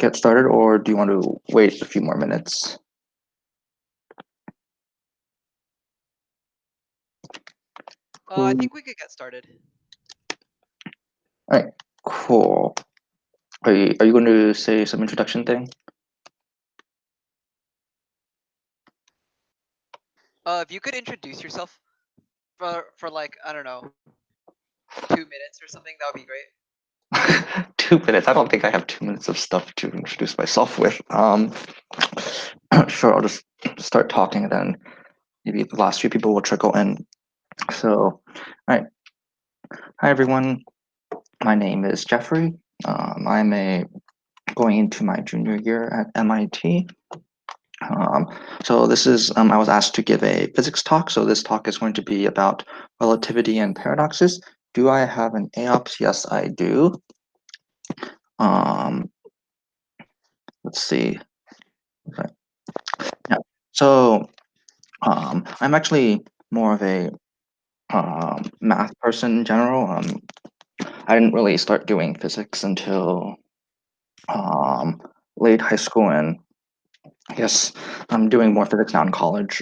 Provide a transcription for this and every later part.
get started, or do you want to wait a few more minutes? I think we could get started. All right, cool. Are you going to say some introduction thing? If you could introduce yourself for like, I don't know, 2 minutes or something, that would be great. 2 minutes. I don't think I have 2 minutes of stuff to introduce myself with. Sure, I'll just start talking, and then maybe the last few people will trickle in. So, all right. Hi, everyone. My name is Jeffrey. I'm going into my junior year at MIT. So this is, I was asked to give a physics talk. So this talk is going to be about relativity and paradoxes. Do I have an AOPS? Yes, I do. Let's see. Okay. Yeah. So I'm actually more of a math person in general. I didn't really start doing physics until late high school, and I guess I'm doing more physics now in college.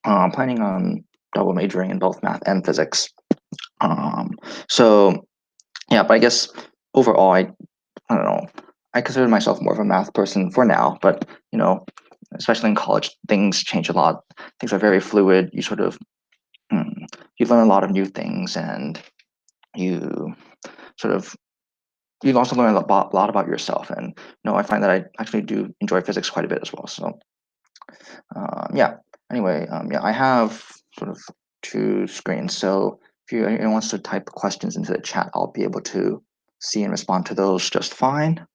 Planning on double majoring in both math and physics. So yeah, but I guess overall, I don't know. I consider myself more of a math person for now, but especially in college, things change a lot. Things are very fluid. You sort of you learn a lot of new things, and you sort of you also learn a lot about yourself. And I find that I actually do enjoy physics quite a bit as well. So yeah. Anyway, yeah, I have sort of 2 screens. So if anyone wants to type questions into the chat, I'll be able to see and respond to those just fine.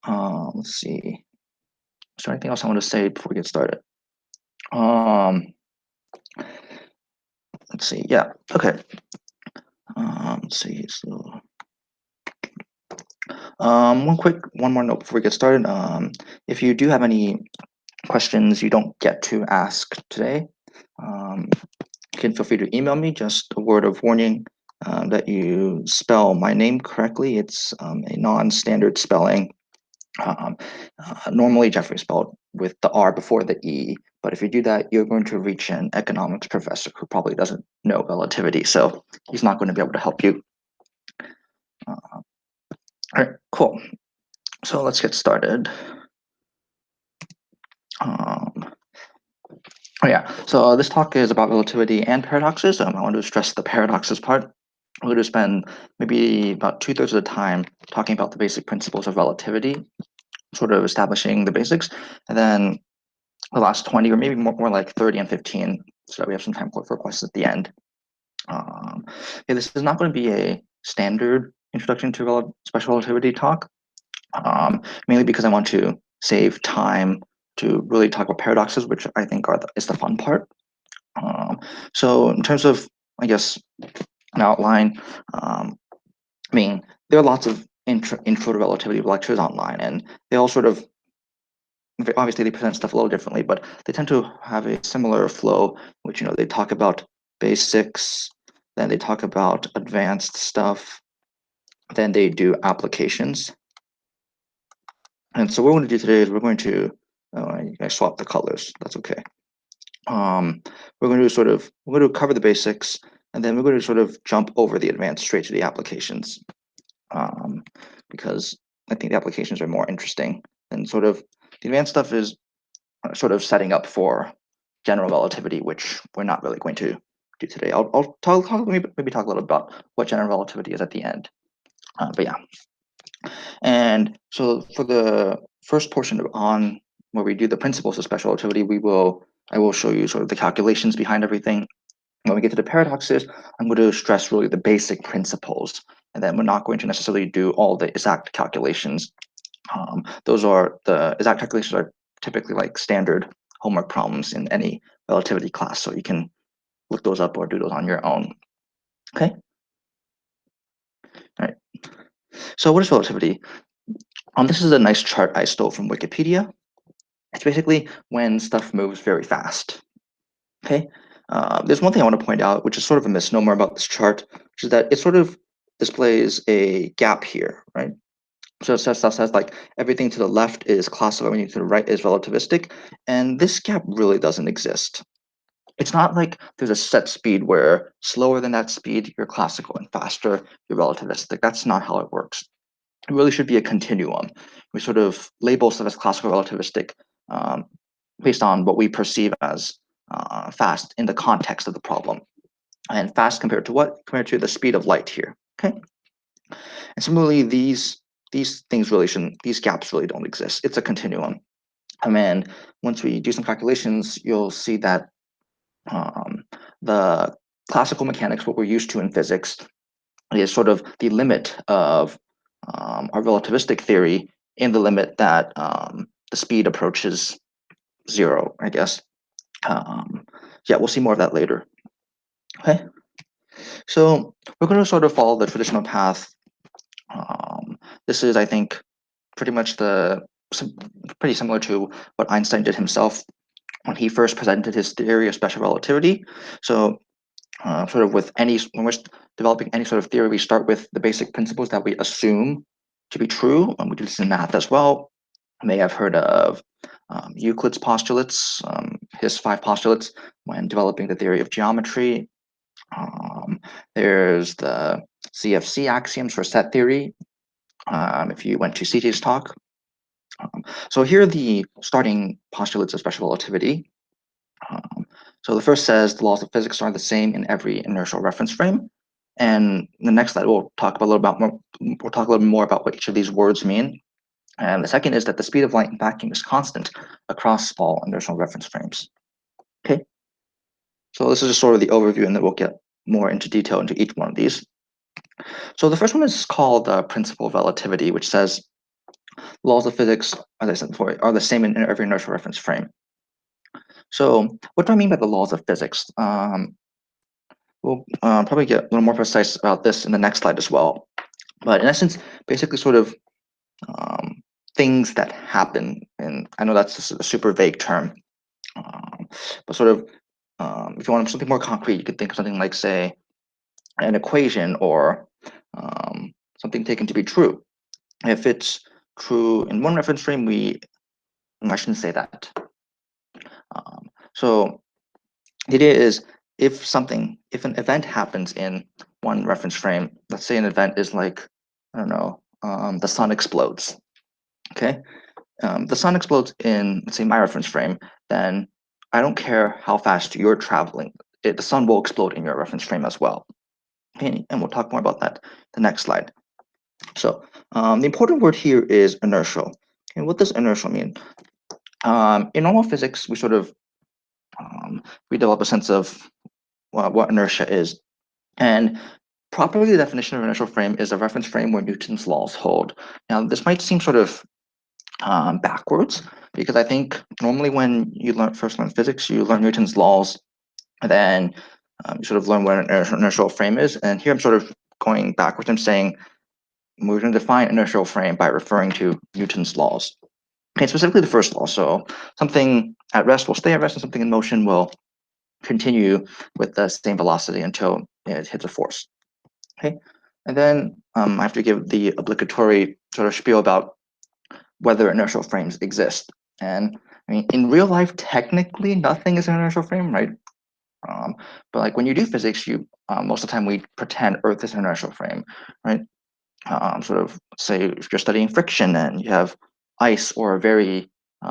Let's see. Is there anything else I want to say before we get started? Let's see. Yeah. Okay. Let's see. So, one more note before we get started. If you do have any questions you don't get to ask today, you can feel free to email me. Just a word of warning that you spell my name correctly. It's a non-standard spelling. Normally Jeffrey is spelled with the R before the E, but if you do that, you're going to reach an economics professor who probably doesn't know relativity, so he's not going to be able to help you. All right, cool. So let's get started. Oh yeah, so this talk is about relativity and paradoxes. I want to stress the paradoxes part. We're going to spend maybe about 2/3 of the time talking about the basic principles of relativity, sort of establishing the basics, and then the last 20, or maybe more like 30 and 15, so that we have some time for questions at the end. Yeah, this is not going to be a standard introduction to special relativity talk, mainly because I want to save time to really talk about paradoxes, which I think is the fun part. So in terms of, I guess, an outline, I mean, there are lots of intro to relativity lectures online, and they all sort of, obviously they present stuff a little differently, but they tend to have a similar flow, which, they talk about basics, then they talk about advanced stuff, then they do applications. And so what we're going to do today is we're going to, I swap the colors, that's okay. We're going to cover the basics, and then we're going to sort of jump over the advanced straight to the applications, because I think the applications are more interesting, and sort of the advanced stuff is sort of setting up for general relativity, which we're not really going to do today. I'll maybe talk a little about what general relativity is at the end. But yeah. And so for the first portion on where we do the principles of special relativity, I will show you sort of the calculations behind everything. When we get to the paradoxes, I'm going to stress really the basic principles, and then we're not going to necessarily do all the exact calculations. The exact calculations are typically like standard homework problems in any relativity class, so you can look those up or do those on your own. Okay. All right. So what is relativity? This is a nice chart I stole from Wikipedia. It's basically when stuff moves very fast. Okay. There's one thing I want to point out, which is sort of a misnomer about this chart, which is that it sort of displays a gap here, right? So it says like everything to the left is classical, everything to the right is relativistic, and this gap really doesn't exist. It's not like there's a set speed where slower than that speed you're classical and faster you're relativistic. That's not how it works. It really should be a continuum. We sort of label stuff as classical relativistic um, based on what we perceive as fast in the context of the problem. And fast compared to what? Compared to the speed of light here. Okay. And similarly, these things really shouldn't. These gaps really don't exist. It's a continuum. And then once we do some calculations, you'll see that the classical mechanics, what we're used to in physics, is sort of the limit of our relativistic theory in the limit that the speed approaches zero, I guess. Yeah, we'll see more of that later. Okay, so we're going to sort of follow the traditional path. This is, I think, pretty much pretty similar to what Einstein did himself when he first presented his theory of special relativity. So sort of with when we're developing any sort of theory, we start with the basic principles that we assume to be true. And we do this in math as well. You may have heard of Euclid's postulates, his 5 postulates when developing the theory of geometry. There's the CFC axioms for set theory, if you went to CJ's talk. So here are the starting postulates of special relativity. So the first says the laws of physics are the same in every inertial reference frame. And the next slide we'll talk a little more about what each of these words mean. And the second is that the speed of light in vacuum is constant across all inertial reference frames. Okay. So this is just sort of the overview, and then we'll get more into detail into each one of these. So the first one is called the principle of relativity, which says laws of physics, as I said before, are the same in every inertial reference frame. So what do I mean by the laws of physics? We'll probably get a little more precise about this in the next slide as well. But in essence, basically sort of things that happen, and I know that's just a super vague term, but sort of if you want something more concrete, you could think of something like, say, an equation or something taken to be true. If it's true in one reference frame, I shouldn't say that. So the idea is if an event happens in one reference frame, let's say an event is like, I don't know, the sun explodes. Okay, the sun explodes in, let's say, my reference frame, then I don't care how fast you're traveling. The sun will explode in your reference frame as well. Okay, and we'll talk more about that the next slide. So the important word here is inertial. And what does inertial mean? In normal physics, we sort of we develop a sense of what inertia is. And properly, the definition of inertial frame is a reference frame where Newton's laws hold. Now, this might seem sort of backwards, because I think normally when you first learn physics, you learn Newton's laws, and then you sort of learn what an inertial frame is. And here I'm sort of going backwards. I'm saying we're going to define inertial frame by referring to Newton's laws. Okay, specifically the first law. So something at rest will stay at rest, and something in motion will continue with the same velocity until it hits a force. Okay, and then I have to give the obligatory sort of spiel about whether inertial frames exist. And I mean, in real life, technically nothing is an inertial frame, right? But like when you do physics, you most of the time we pretend Earth is an inertial frame, right? Sort of say if you're studying friction and you have ice or a very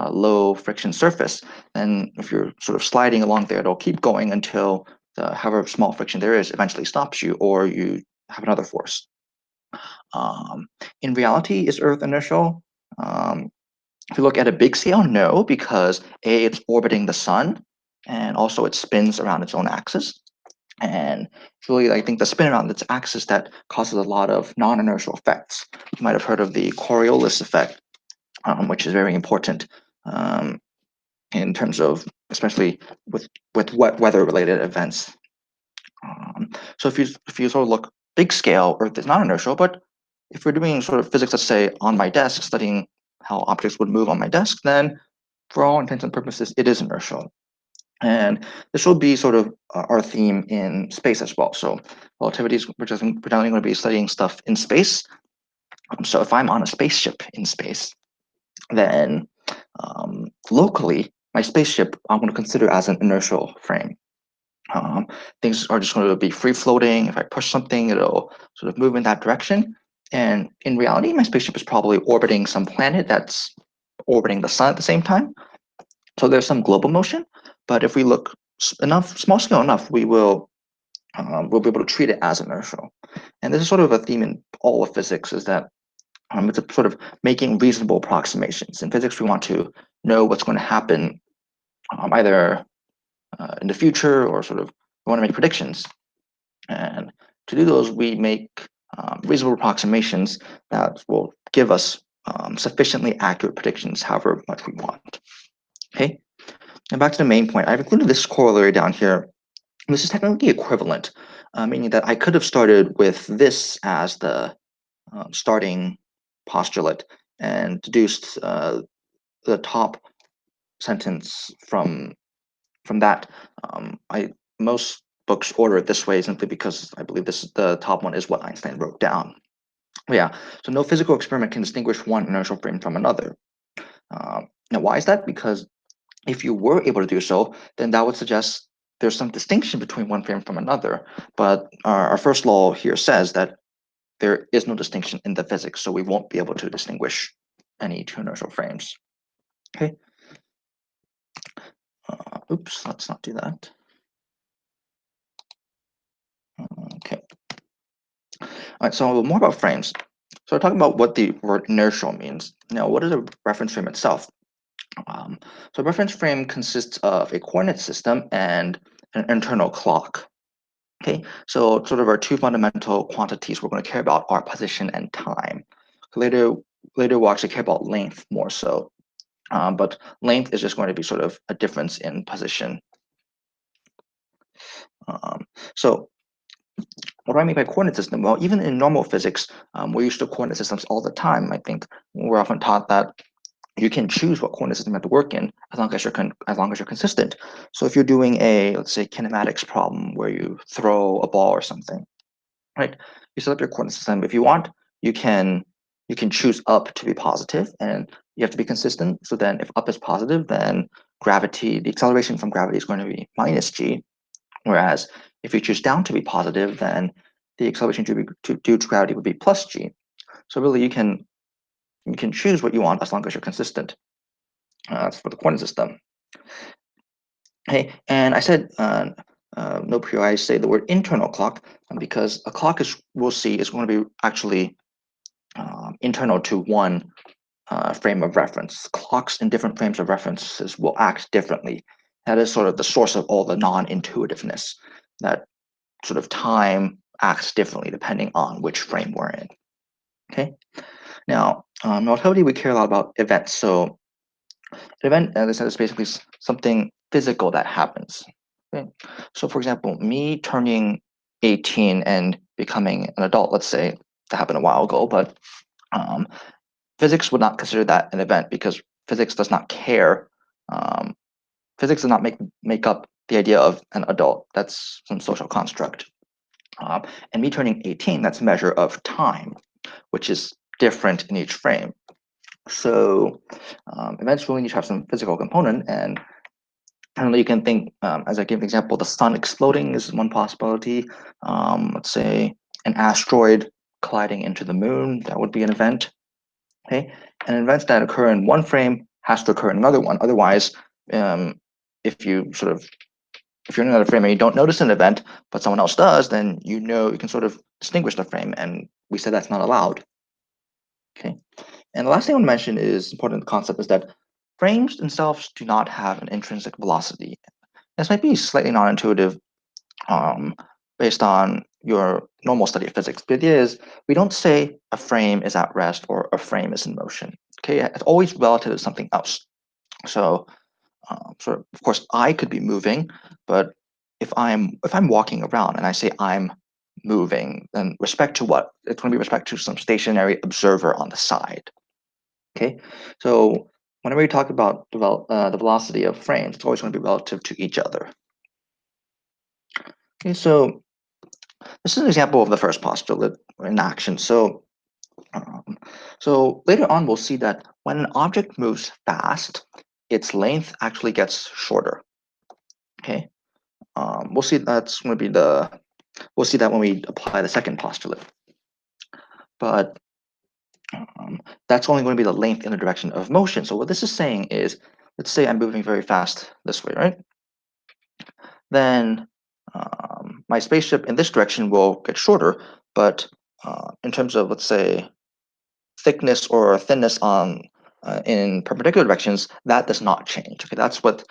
low friction surface, then if you're sort of sliding along there, it'll keep going until however small friction there is eventually stops you, or you have another force. In reality, is Earth inertial? If you look at a big scale, no, because A, it's orbiting the sun, and also it spins around its own axis. And it's really, I think, the spin around its axis that causes a lot of non-inertial effects. You might have heard of the Coriolis effect, which is very important in terms of, especially with weather-related events. So if you sort of look big scale, Earth is not inertial, but if we're doing sort of physics, let's say on my desk, studying how objects would move on my desk, then for all intents and purposes, it is inertial. And this will be sort of our theme in space as well. So relativity is, we're just predominantly going to be studying stuff in space. So if I'm on a spaceship in space, then locally, my spaceship I'm going to consider as an inertial frame. Things are just going to be free floating. If I push something, it'll sort of move in that direction. And in reality, my spaceship is probably orbiting some planet that's orbiting the sun at the same time. So there's some global motion. But if we look small scale enough, we'll be able to treat it as inertial. And this is sort of a theme in all of physics, is that it's a sort of making reasonable approximations. In physics, we want to know what's going to happen either in the future, or sort of we want to make predictions. And to do those, we make reasonable approximations that will give us sufficiently accurate predictions, however much we want. Okay, and back to the main point, I've included this corollary down here. This is technically equivalent, meaning that I could have started with this as the starting postulate and deduced the top sentence from that. Most books order it this way simply because I believe the top one is what Einstein wrote down. But yeah, so no physical experiment can distinguish one inertial frame from another. Now, why is that? Because if you were able to do so, then that would suggest there's some distinction between one frame from another. But our first law here says that there is no distinction in the physics, so we won't be able to distinguish any two inertial frames. Okay. Oops, let's not do that. Okay. All right, so more about frames. So we're talking about what the word inertial means. Now, what is a reference frame itself? So a reference frame consists of a coordinate system and an internal clock. Okay, so sort of our two fundamental quantities we're going to care about are position and time. Later we'll actually care about length more so, but length is just going to be sort of a difference in position. So what do I mean by coordinate system? Well, even in normal physics, we're used to coordinate systems all the time. I think we're often taught that you can choose what coordinate system you have to work in as long as you're consistent. So if you're doing a, let's say, kinematics problem where you throw a ball or something, right? You set up your coordinate system. If you want, you can choose up to be positive, and you have to be consistent. So then if up is positive, then the acceleration from gravity is going to be minus g. Whereas if you choose down to be positive, then the acceleration due to gravity would be plus g. So really, you can choose what you want as long as you're consistent. That's for the coordinate system. Hey, and I said no priori I say the word internal clock because a clock we'll see is going to be actually internal to one frame of reference. Clocks in different frames of references will act differently. That is sort of the source of all the non-intuitiveness, that sort of time acts differently depending on which frame we're in. Okay. Now, relativity, we care a lot about events. So an event, as I said, is basically something physical that happens. Okay? So for example, me turning 18 and becoming an adult, let's say, that happened a while ago, but physics would not consider that an event because physics does not care. Um, Physics does not make up the idea of an adult. That's some social construct. And me turning 18, that's a measure of time, which is different in each frame. So events really need to have some physical component. And I don't know, you can think, as I gave an example, the sun exploding is one possibility. Let's say an asteroid colliding into the moon, that would be an event. Okay, and events that occur in one frame has to occur in another one. Otherwise, if you're in another frame and you don't notice an event, but someone else does, then you can sort of distinguish the frame, and we said that's not allowed. Okay, and the last thing I want to mention is important concept is that frames themselves do not have an intrinsic velocity. This might be slightly non-intuitive based on your normal study of physics. The idea is we don't say a frame is at rest or a frame is in motion. Okay, it's always relative to something else. So, of course, I could be moving, but if I'm walking around and I say I'm moving, then respect to what? It's going to be respect to some stationary observer on the side. Okay, so whenever we talk about the velocity of frames, it's always going to be relative to each other. Okay, so this is an example of the first postulate in action. So So later on, we'll see that when an object moves fast, its length actually gets shorter. Okay, we'll see that's going to be we'll see that when we apply the second postulate. But that's only going to be the length in the direction of motion. So what this is saying is, let's say I'm moving very fast this way, right? Then my spaceship in this direction will get shorter, but in terms of, let's say, thickness or thinness on in perpendicular directions, that does not change. Okay, that's what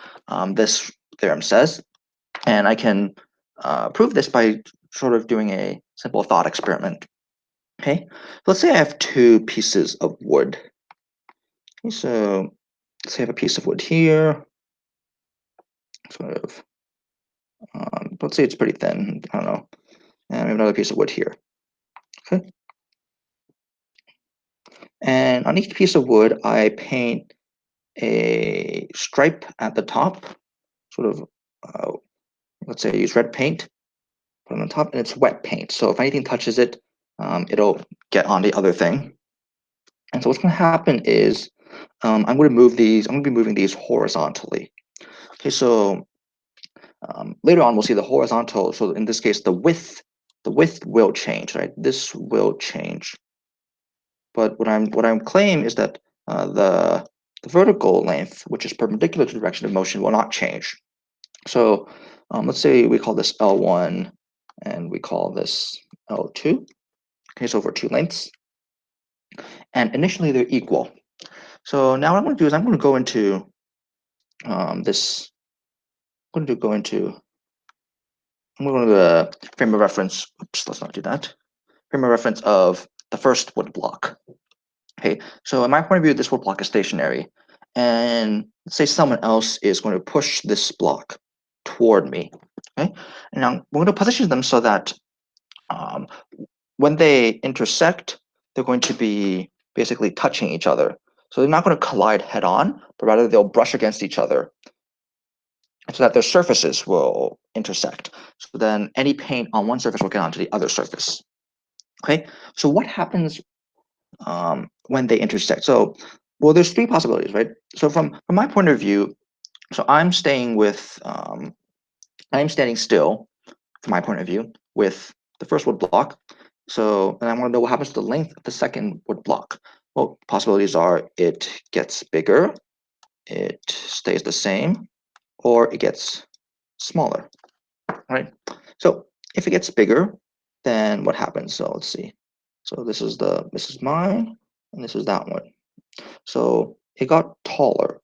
this theorem says, and I can prove this by sort of doing a simple thought experiment. Okay, let's say I have two pieces of wood. Okay, so let's say I have a piece of wood here, sort of. Let's say it's pretty thin. I don't know, and we have another piece of wood here. Okay, and on each piece of wood, I paint a stripe at the top, sort of, let's say I use red paint, put it on top, and it's wet paint. So if anything touches it, it'll get on the other thing. And so what's going to happen is I'm going to move these. I'm going to be moving these horizontally. Okay, so later on we'll see the horizontal. So in this case, the width will change, right? This will change. But what I'm claiming is that the vertical length, which is perpendicular to the direction of motion, will not change. So let's say we call this L1 and we call this L2. Okay, so for two lengths. And initially they're equal. So now what I'm going to do is I'm going to go into this. I'm going to go into the frame of reference. Oops, let's not do that. Frame of reference of the first wood block. Okay, so in my point of view, this wood block is stationary. And let's say someone else is going to push this block toward me. Okay, and now we're going to position them so that when they intersect, they're going to be basically touching each other. So they're not going to collide head on, but rather they'll brush against each other so that their surfaces will intersect. So then any paint on one surface will get onto the other surface. Okay, so what happens when they intersect? So, well, there's three possibilities, right? So from my point of view, so I'm staying with, I'm standing still from my point of view with the first wood block. So, and I want to know what happens to the length of the second wood block. Well, possibilities are it gets bigger, it stays the same, or it gets smaller, right? So if it gets bigger, then what happens? So let's see. So this is mine, and this is that one. So it got taller.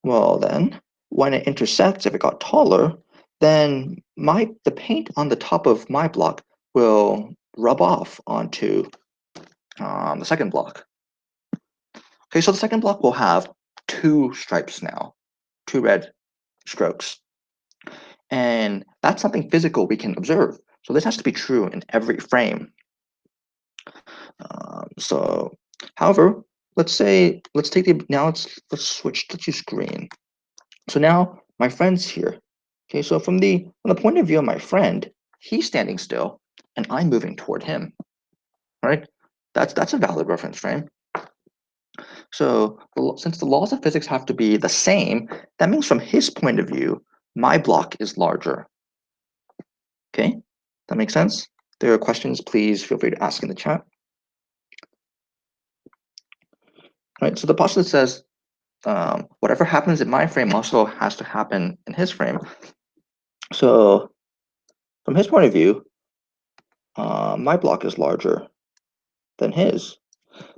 Well, then when it intersects, if it got taller, then the paint on the top of my block will rub off onto the second block. Okay, so the second block will have two stripes now, two red strokes. And that's something physical we can observe. So this has to be true in every frame. So, however, let's take now let's switch, let's use green. So now my friend's here. Okay, so from the point of view of my friend, he's standing still and I'm moving toward him. Right? That's a valid reference frame. So since the laws of physics have to be the same, that means from his point of view, my block is larger. Okay, that makes sense? If there are questions, please feel free to ask in the chat. Right, so the postulate says whatever happens in my frame also has to happen in his frame. So from his point of view, my block is larger than his,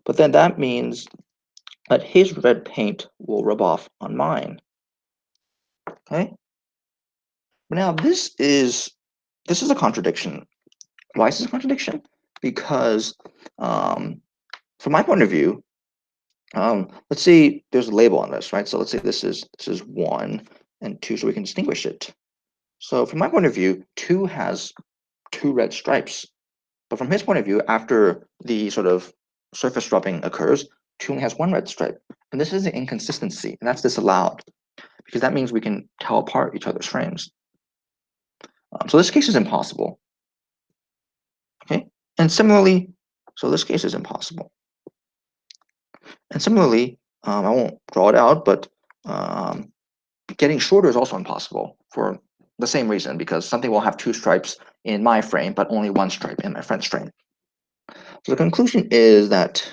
but then that means that his red paint will rub off on mine. Okay. But now this is a contradiction. Why is this a contradiction? Because from my point of view, let's say there's a label on this, right? So let's say this is 1 and 2, so we can distinguish it. So from my point of view, 2 has 2 red stripes. But from his point of view, after the sort of surface rubbing occurs, 2 only has 1 red stripe. And this is an inconsistency, and that's disallowed, because that means we can tell apart each other's frames. So this case is impossible. Okay, and similarly, So this case is impossible. And similarly, I won't draw it out, but getting shorter is also impossible for the same reason, because something will have two stripes in my frame, but only one stripe in my friend's frame. So the conclusion is that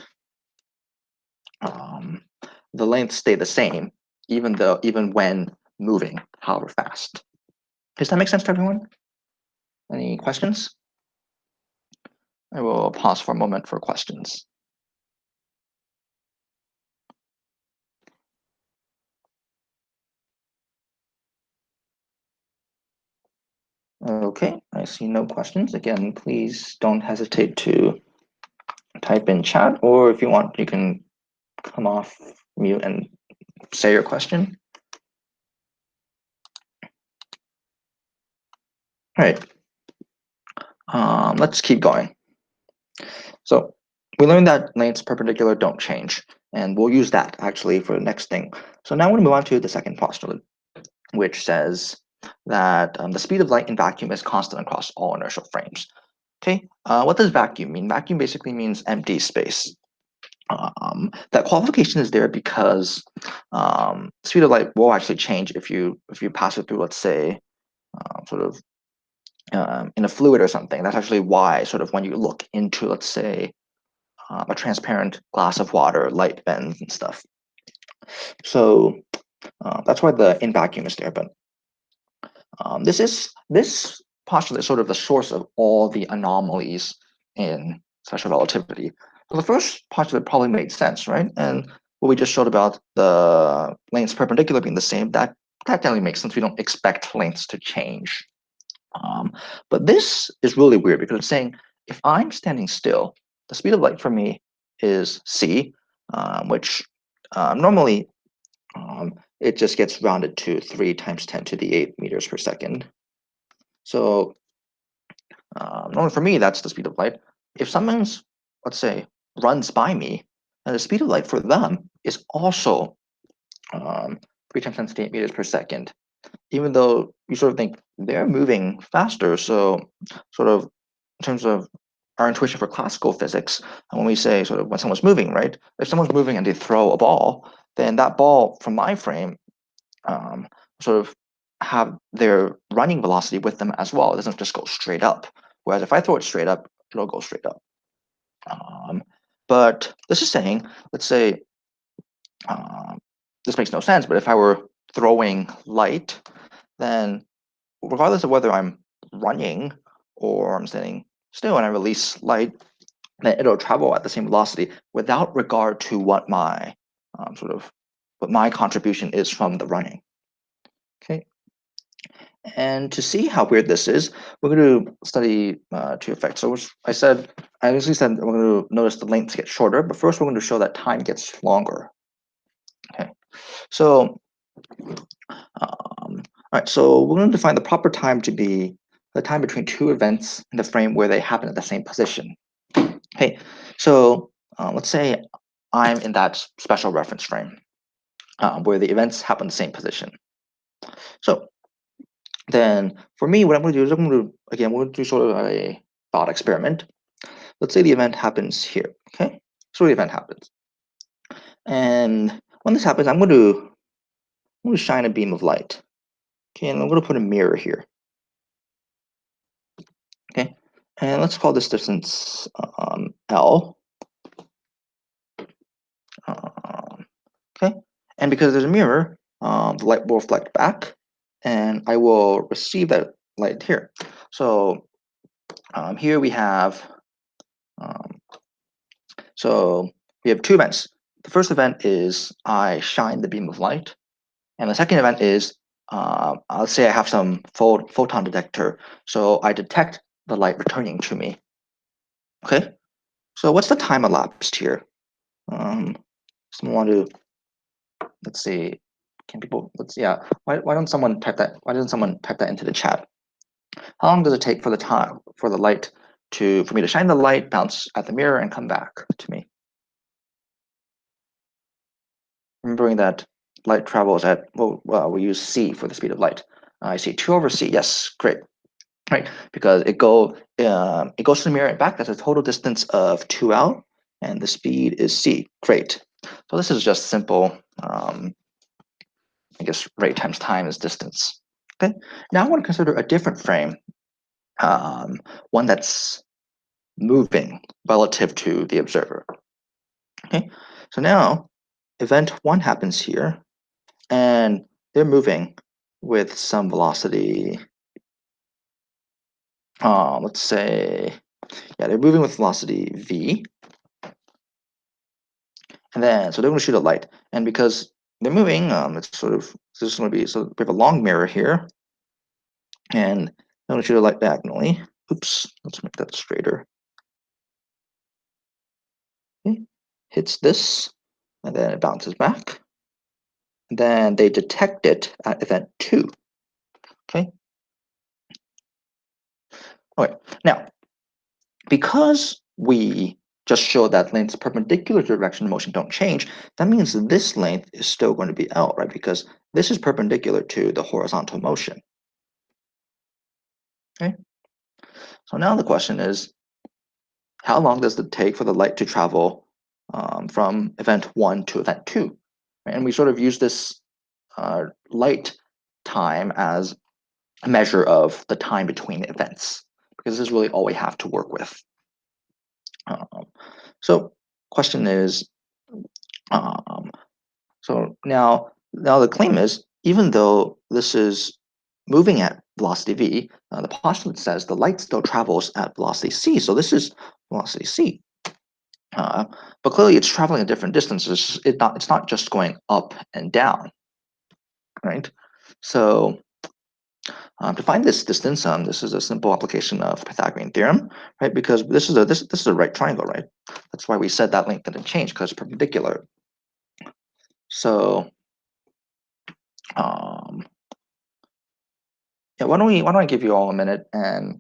the lengths stay the same, even when moving, however fast. Does that make sense to everyone? Any questions? I will pause for a moment for questions. Okay, I see no questions. Again, please don't hesitate to type in chat, or if you want, you can come off mute and say your question. All right, let's keep going. So we learned that lengths perpendicular don't change, and we'll use that actually for the next thing. So now we're going to move on to the second postulate, which says that the speed of light in vacuum is constant across all inertial frames. Okay, what does vacuum mean? Vacuum basically means empty space. That qualification is there because speed of light will actually change if you pass it through, let's say, sort of in a fluid or something. That's actually why, sort of, when you look into, let's say, a transparent glass of water, light bends and stuff. So that's why the in vacuum is there. But this postulate is sort of the source of all the anomalies in special relativity. So the first postulate probably made sense, right? And what we just showed about the lengths perpendicular being the same, that definitely makes sense. We don't expect lengths to change. But this is really weird because it's saying if I'm standing still, the speed of light for me is c, which normally it just gets rounded to 3 times 10 to the 8 meters per second. So normally for me, that's the speed of light. If someone's, let's say, runs by me, then the speed of light for them is also 3 times 10 to the 8 meters per second, even though you sort of think they're moving faster. So sort of in terms of our intuition for classical physics, and when we say sort of when someone's moving, right? If someone's moving and they throw a ball, then that ball from my frame sort of have their running velocity with them as well. It doesn't just go straight up. Whereas if I throw it straight up, it'll go straight up. But this is saying, let's say, this makes no sense, but if I were throwing light, then regardless of whether I'm running or I'm standing still and I release light, then it'll travel at the same velocity without regard to what my what my contribution is from the running. Okay. And to see how weird this is, we're going to study two effects. So I initially said we're going to notice the lengths get shorter, but first we're going to show that time gets longer. Okay. So, all right. So we're going to define the proper time to be the time between two events in the frame where they happen at the same position. Okay. So let's say I'm in that special reference frame where the events happen in the same position. So then for me, what I'm going to do is we're going to do sort of a thought experiment. Let's say the event happens here, okay? So the event happens. And when this happens, I'm going to shine a beam of light. Okay, and I'm going to put a mirror here. Okay, and let's call this distance L. Okay, and because there's a mirror, the light will reflect back, and I will receive that light here. So here we have two events. The first event is I shine the beam of light, and the second event is let's say I have some photon detector, so I detect the light returning to me. Okay, so what's the time elapsed here? Someone want to, let's see, why don't someone type that? Why doesn't someone type that into the chat? How long does it take for the light for me to shine the light, bounce at the mirror, and come back to me? Remembering that light travels at, we use c for the speed of light. I see 2 over c. Yes, great. right? Because it goes to the mirror and back. That's a total distance of 2L, and the speed is c. Great. So this is just simple. I guess rate times time is distance. Okay. Now I want to consider a different frame, one that's moving relative to the observer. Okay. So now event 1 happens here, and they're moving with some velocity. Let's say, yeah, they're moving with velocity v. And then, so they're going to shoot a light. And because they're moving, it's sort of, this is going to be, so we have a long mirror here. And I'm going to shoot a light diagonally. Oops, let's make that straighter. Okay. Hits this, and then it bounces back. And then they detect it at event 2. Okay. Okay. Now, because we just showed that lengths perpendicular to the direction of motion don't change, that means this length is still going to be L, right? Because this is perpendicular to the horizontal motion. Okay. So now the question is, how long does it take for the light to travel from event 1 to event 2? And we sort of use this light time as a measure of the time between events, because this is really all we have to work with. So question is, so now the claim is, even though this is moving at velocity v, the postulate says the light still travels at velocity c. So this is velocity c. But clearly it's traveling at different distances. It's not just going up and down, right? So to find this distance, this is a simple application of Pythagorean theorem, right? Because this is a right triangle, right? That's why we said that length didn't change, because it's perpendicular. So yeah, why don't I give you all a minute and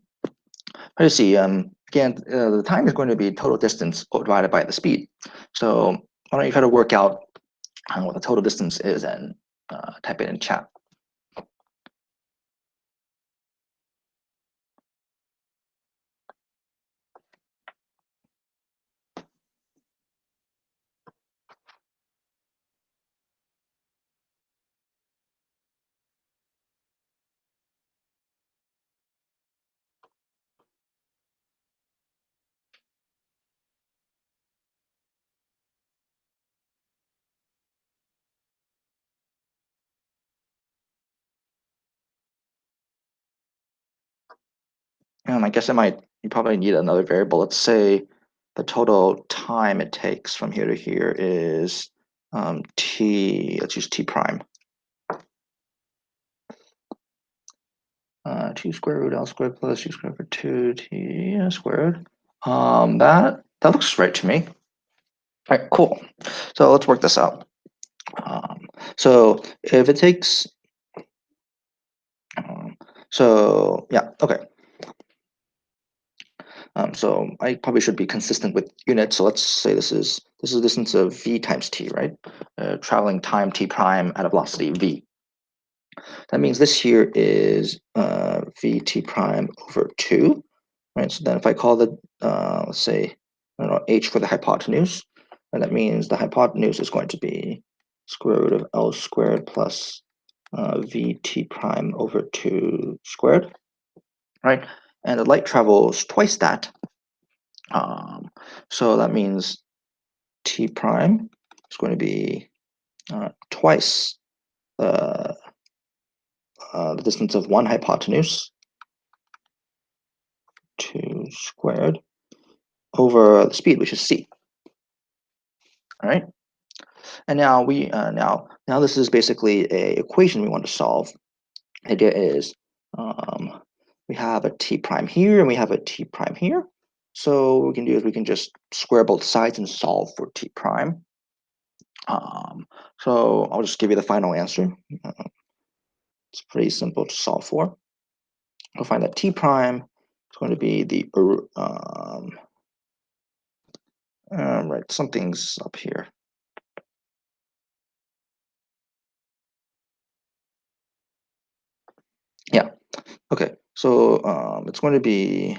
try to see. Again, the time is going to be total distance divided by the speed. So why don't you try to work out what the total distance is and type it in chat. I guess you probably need another variable. Let's say the total time it takes from here to here is t, let's use t prime. 2 square root L squared plus u squared over 2 t squared. That looks right to me. All right, cool. So let's work this out. So if it takes, so yeah, okay. So I probably should be consistent with units. So let's say this is the distance of v times t, right? Traveling time t prime at a velocity v. That means this here is vt prime over 2, right? So then if I call the, let's say, I don't know, h for the hypotenuse, and that means the hypotenuse is going to be square root of L squared plus vt prime over 2 squared, right? And the light travels twice that. So that means t prime is going to be twice the distance of one hypotenuse, 2 squared, over the speed, which is c. All right. And now now this is basically a equation we want to solve. The idea is we have a t prime here and we have a t prime here. So what we can do is we can just square both sides and solve for t prime. So I'll just give you the final answer. It's pretty simple to solve for. We'll find that t prime is going to be the right, something's up here. Yeah. Okay. So it's going to be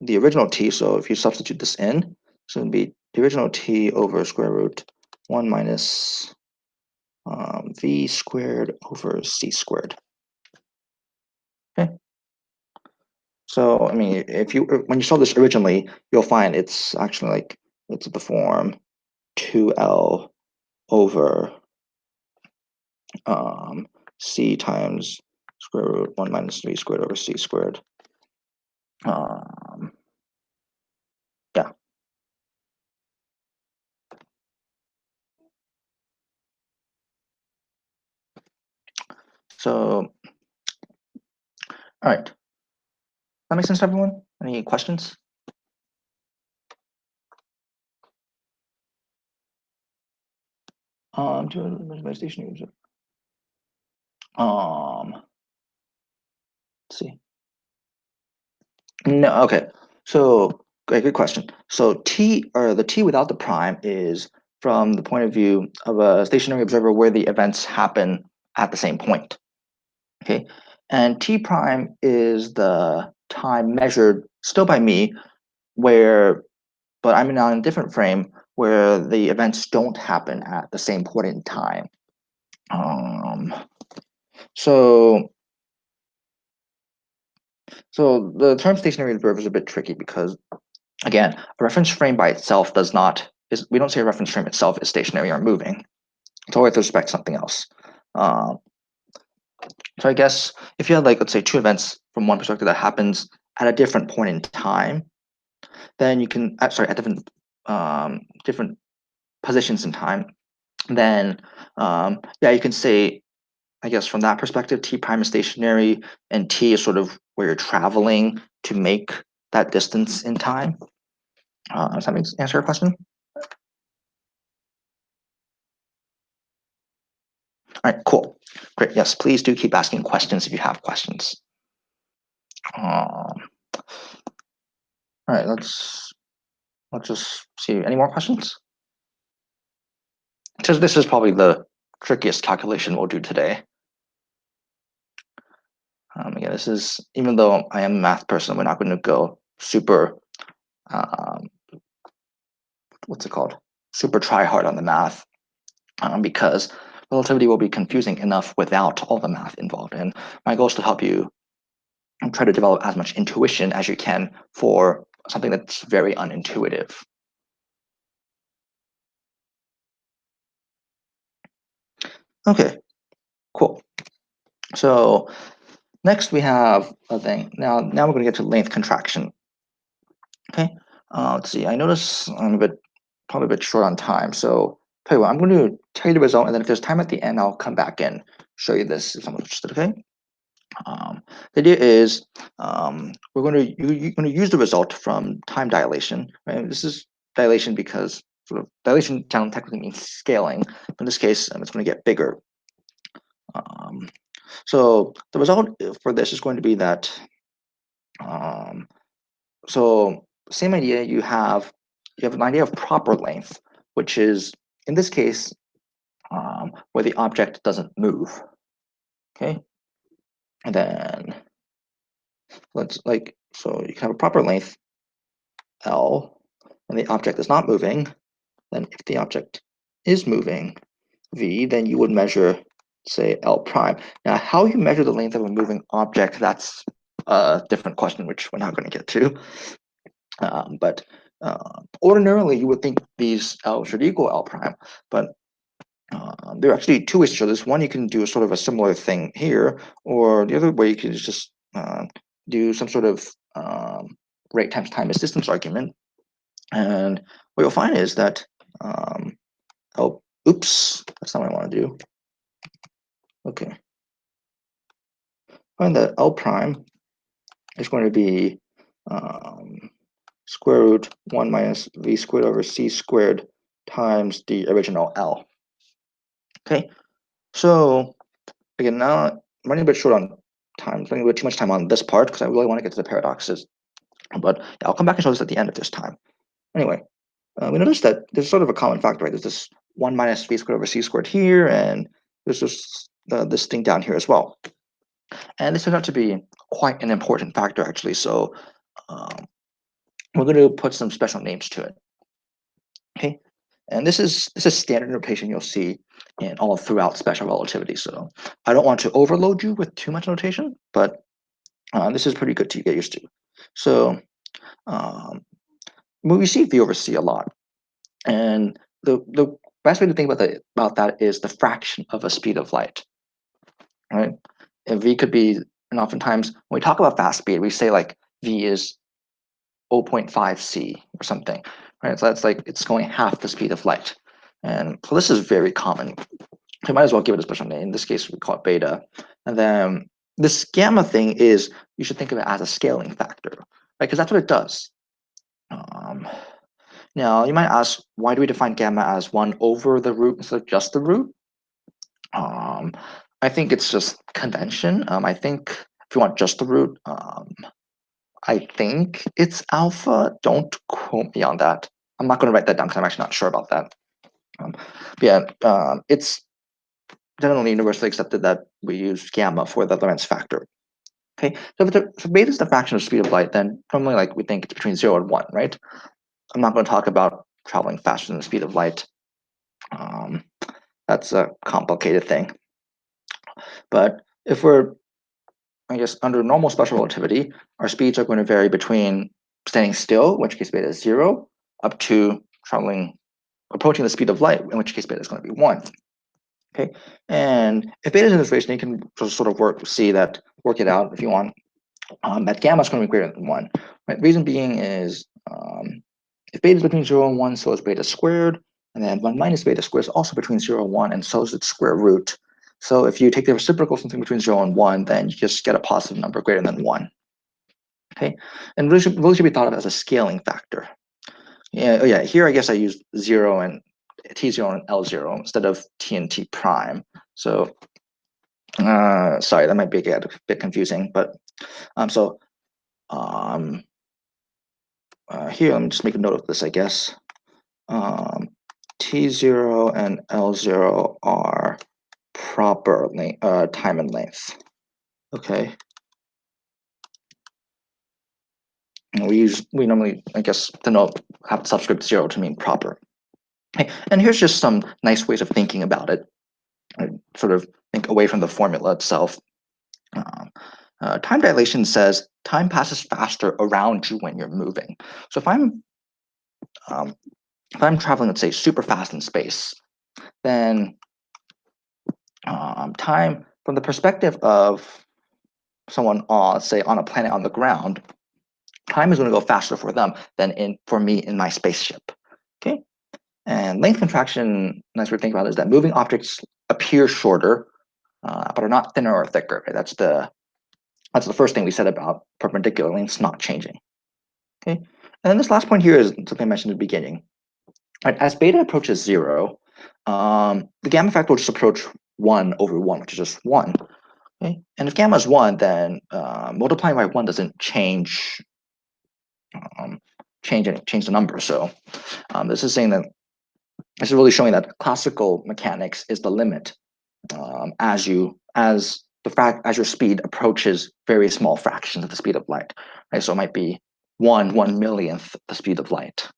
the original t. So if you substitute this in, it's going to be the original t over square root 1 minus v squared over c squared. Okay. So I mean, if you when you saw this originally, you'll find it's actually like it's the form 2L over c times square root 1 minus v squared over c squared. Yeah. So, all right. That makes sense to everyone? Any questions? To my station user. Let's see. No, okay. So, good question. So t, or the t without the prime, is from the point of view of a stationary observer where the events happen at the same point. Okay, and t prime is the time measured still by me, where, but I'm now in a different frame where the events don't happen at the same point in time. So the term stationary observer is a bit tricky because, again, a reference frame by itself does not, we don't say a reference frame itself is stationary or moving. It's always with respect to something else. So I guess if you had, like, let's say two events from one perspective that happens at a different point in time, then you can, sorry, at different positions in time, then yeah, you can say, I guess from that perspective, t prime is stationary and t is sort of where you're traveling to make that distance in time. Does that answer your question? All right, cool. Great. Yes, please do keep asking questions if you have questions. All right, let's just see. Any more questions? Because this is probably the trickiest calculation we'll do today. Again, this is, even though I am a math person, we're not going to go super, what's it called? Super try hard on the math, because relativity will be confusing enough without all the math involved. And my goal is to help you try to develop as much intuition as you can for something that's very unintuitive. Okay, cool. So next we have a thing. Now we're going to get to length contraction. Okay, let's see. I notice I'm probably a bit short on time. So tell you what, I'm going to tell you the result, and then if there's time at the end, I'll come back and show you this if someone's interested. Okay. The idea is we're going to use the result from time dilation. Right? This is dilation because sort of dilation technically means scaling. In this case, it's going to get bigger. So the result for this is going to be that. So same idea. You have an idea of proper length, which is in this case where the object doesn't move. Okay, and then so you can have a proper length L, and the object is not moving. Then if the object is moving, V, then you would measure, say, L prime. Now, how you measure the length of a moving object, that's a different question, which we're not going to get to. But ordinarily, you would think these L should equal L prime, but there are actually two ways to show this. One, you can do a sort of a similar thing here, or the other way you can just do some sort of rate times time is distance argument. And what you'll find is that, oh, oops, that's not what I want to do. Okay. Find that L prime is going to be square root 1 minus v squared over c squared times the original L. Okay, so again, now I'm running a bit short on time, spending a bit too much time on this part because I really want to get to the paradoxes. But yeah, I'll come back and show this at the end of this time. Anyway, we notice that there's sort of a common factor, right? There's this 1 minus v squared over c squared here, and there's this thing down here as well. And this turned out to be quite an important factor, actually. So we're going to put some special names to it. Okay, and this is standard notation you'll see in all throughout special relativity. So I don't want to overload you with too much notation, but this is pretty good to get used to. So we see V over C a lot, and the best way to think about that is the fraction of a speed of light, right? And V could be, and oftentimes when we talk about fast speed, we say like V is 0.5 C or something, right? So that's like it's going half the speed of light. And so this is very common. We might as well give it a special name. In this case, we call it beta. And then this gamma thing is, you should think of it as a scaling factor, right? Because that's what it does. Now, you might ask, why do we define gamma as 1 over the root instead of just the root? I think it's just convention. I think if you want just the root, I think it's alpha. Don't quote me on that. I'm not going to write that down because I'm actually not sure about that. It's generally universally accepted that we use gamma for the Lorentz factor. Okay, so if beta is the fraction of speed of light, then normally like we think it's between 0 and 1, right? I'm not going to talk about traveling faster than the speed of light. That's a complicated thing. But if we're, I guess, under normal special relativity, our speeds are going to vary between standing still, in which case beta is 0, up to traveling, approaching the speed of light, in which case beta is going to be 1. Okay, and if beta is in this ratio, you can just sort of work it out if you want. That gamma is going to be greater than 1. Right? Reason being is if beta is between 0 and 1, so is beta squared, and then 1 minus beta squared is also between 0 and 1, and so is its square root. So if you take the reciprocal of something between 0 and 1, then you just get a positive number greater than 1. Okay, and really should be thought of as a scaling factor. Yeah, here I guess I used 0 and T0 and L0 instead of T and T prime. So sorry, that might be a bit confusing, but here, let me just make a note of this, I guess. T0 and L0 are proper time and length. Okay. And we normally, I guess, denote have subscript 0 to mean proper. Okay. And here's just some nice ways of thinking about it. I sort of think away from the formula itself. Time dilation says time passes faster around you when you're moving. So if I'm traveling, let's say, super fast in space, then time, from the perspective of someone, say, on a planet on the ground, time is going to go faster for them than for me in my spaceship. Okay, and length contraction, nice way to think about it, is that moving objects appear shorter, but are not thinner or thicker. Right? That's the first thing we said about perpendicular lengths not changing. Okay, and then this last point here is something I mentioned at the beginning. Right, as beta approaches 0, the gamma factor will just approach 1 over 1, which is just 1. Okay, and if gamma is 1, then multiplying by 1 doesn't change the number. So this is really showing that classical mechanics is the limit as your speed approaches very small fractions of the speed of light. Right, so it might be 1/1,000,000th the speed of light.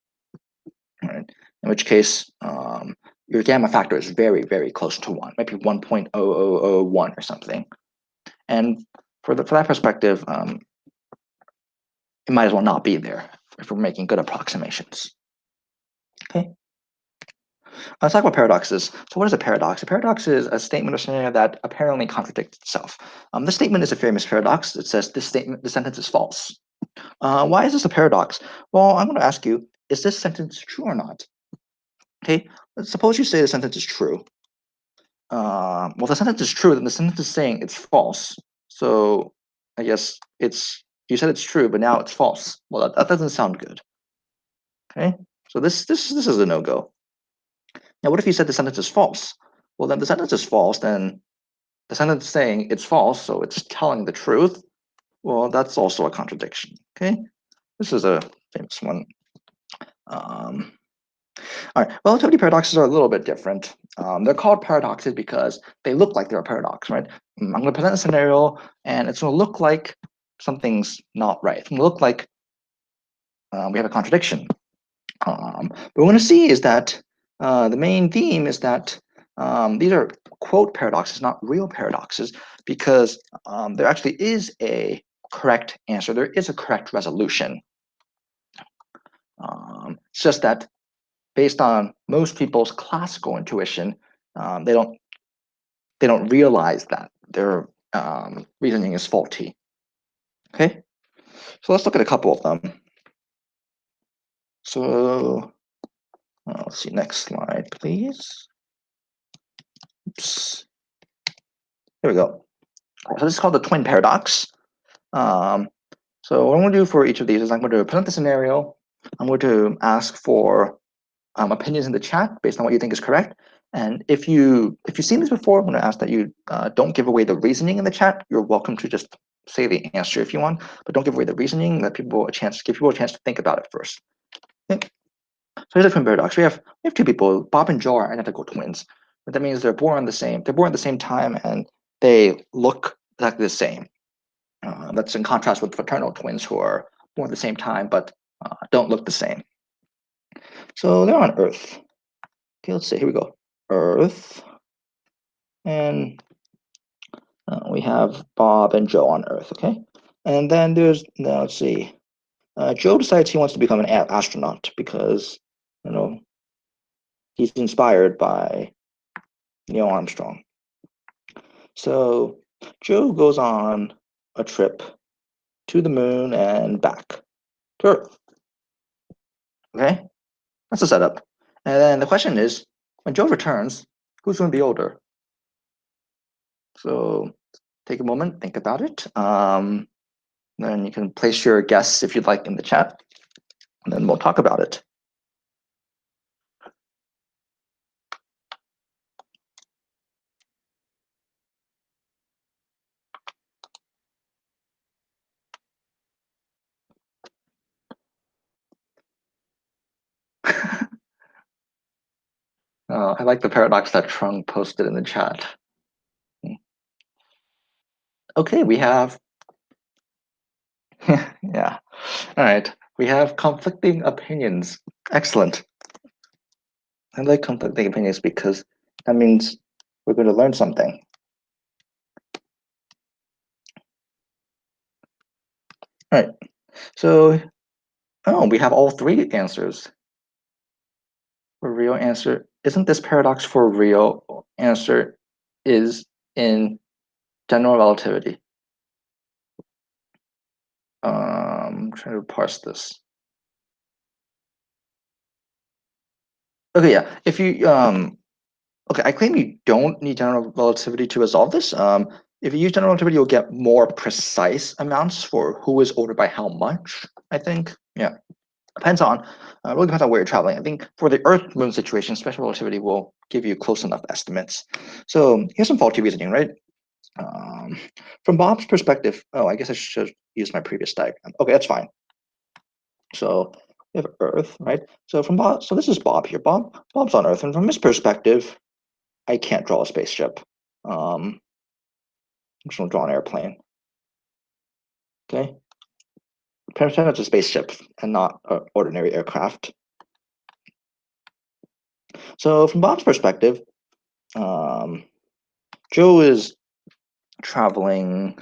Right, in which case your gamma factor is very, very close to 1, maybe 1.0001 or something. And for that perspective, it might as well not be there if we're making good approximations. Okay. Let's talk about paradoxes. So what is a paradox? A paradox is a statement or scenario that apparently contradicts itself. This statement is a famous paradox. It says this sentence is false. Why is this a paradox? Well, I'm going to ask you, is this sentence true or not? Okay, suppose you say the sentence is true. Well, the sentence is true, then the sentence is saying it's false. So I guess you said it's true, but now it's false. Well, that doesn't sound good. Okay, so this is a no-go. Now, what if you said the sentence is false? Well, then the sentence is false, then the sentence saying it's false, so it's telling the truth. Well, that's also a contradiction. Okay, this is a famous one. All right, relativity paradoxes are a little bit different. They're called paradoxes because they look like they're a paradox, right? I'm going to present a scenario, and it's going to look like something's not right. It's going to look like we have a contradiction. But what we're going to see is that the main theme is that these are quote paradoxes, not real paradoxes, because there actually is a correct answer. There is a correct resolution. It's just that based on most people's classical intuition, they don't realize that their reasoning is faulty. Okay, so let's look at a couple of them. So let's see, next slide, please. Oops. Here we go. So this is called the twin paradox. So what I'm going to do for each of these is I'm going to present the scenario. I'm going to ask for opinions in the chat based on what you think is correct. And if you've seen this before, I'm going to ask that you don't give away the reasoning in the chat. You're welcome to just say the answer if you want, but don't give away the reasoning. Give people a chance to think about it first. Okay. So here's a twin paradox. We have two people. Bob and Joe are identical twins. But that means they're born at the same time, and they look exactly the same. That's in contrast with fraternal twins who are born at the same time but don't look the same. So they're on Earth. Okay, let's see. Here we go. Earth, and we have Bob and Joe on Earth. Okay, and then let's see. Joe decides he wants to become an astronaut because he's inspired by Neil Armstrong. So Joe goes on a trip to the moon and back to Earth. Okay, that's the setup. And then the question is, when Joe returns, who's going to be older? So take a moment, think about it. Then you can place your guess if you'd like in the chat, and then we'll talk about it. I like the paradox that Trung posted in the chat. Okay, we have, yeah. All right, we have conflicting opinions. Excellent. I like conflicting opinions because that means we're going to learn something. All right, so, we have all three answers. For real answer, isn't this paradox for real answer is in general relativity? I'm trying to parse this. Okay, yeah. If you okay, I claim you don't need general relativity to resolve this. If you use general relativity, you'll get more precise amounts for who is ordered by how much. I think, yeah. Really depends on where you're traveling. I think for the Earth Moon situation, special relativity will give you close enough estimates. So here's some faulty reasoning, right? From Bob's perspective, I guess I should use my previous diagram. Okay, that's fine. So we have Earth, right? So from Bob, so this is Bob here. Bob's on Earth, and from his perspective, I can't draw a spaceship. I'm just gonna draw an airplane. Okay, pretend it's a spaceship and not an ordinary aircraft. So from Bob's perspective, Joe is traveling.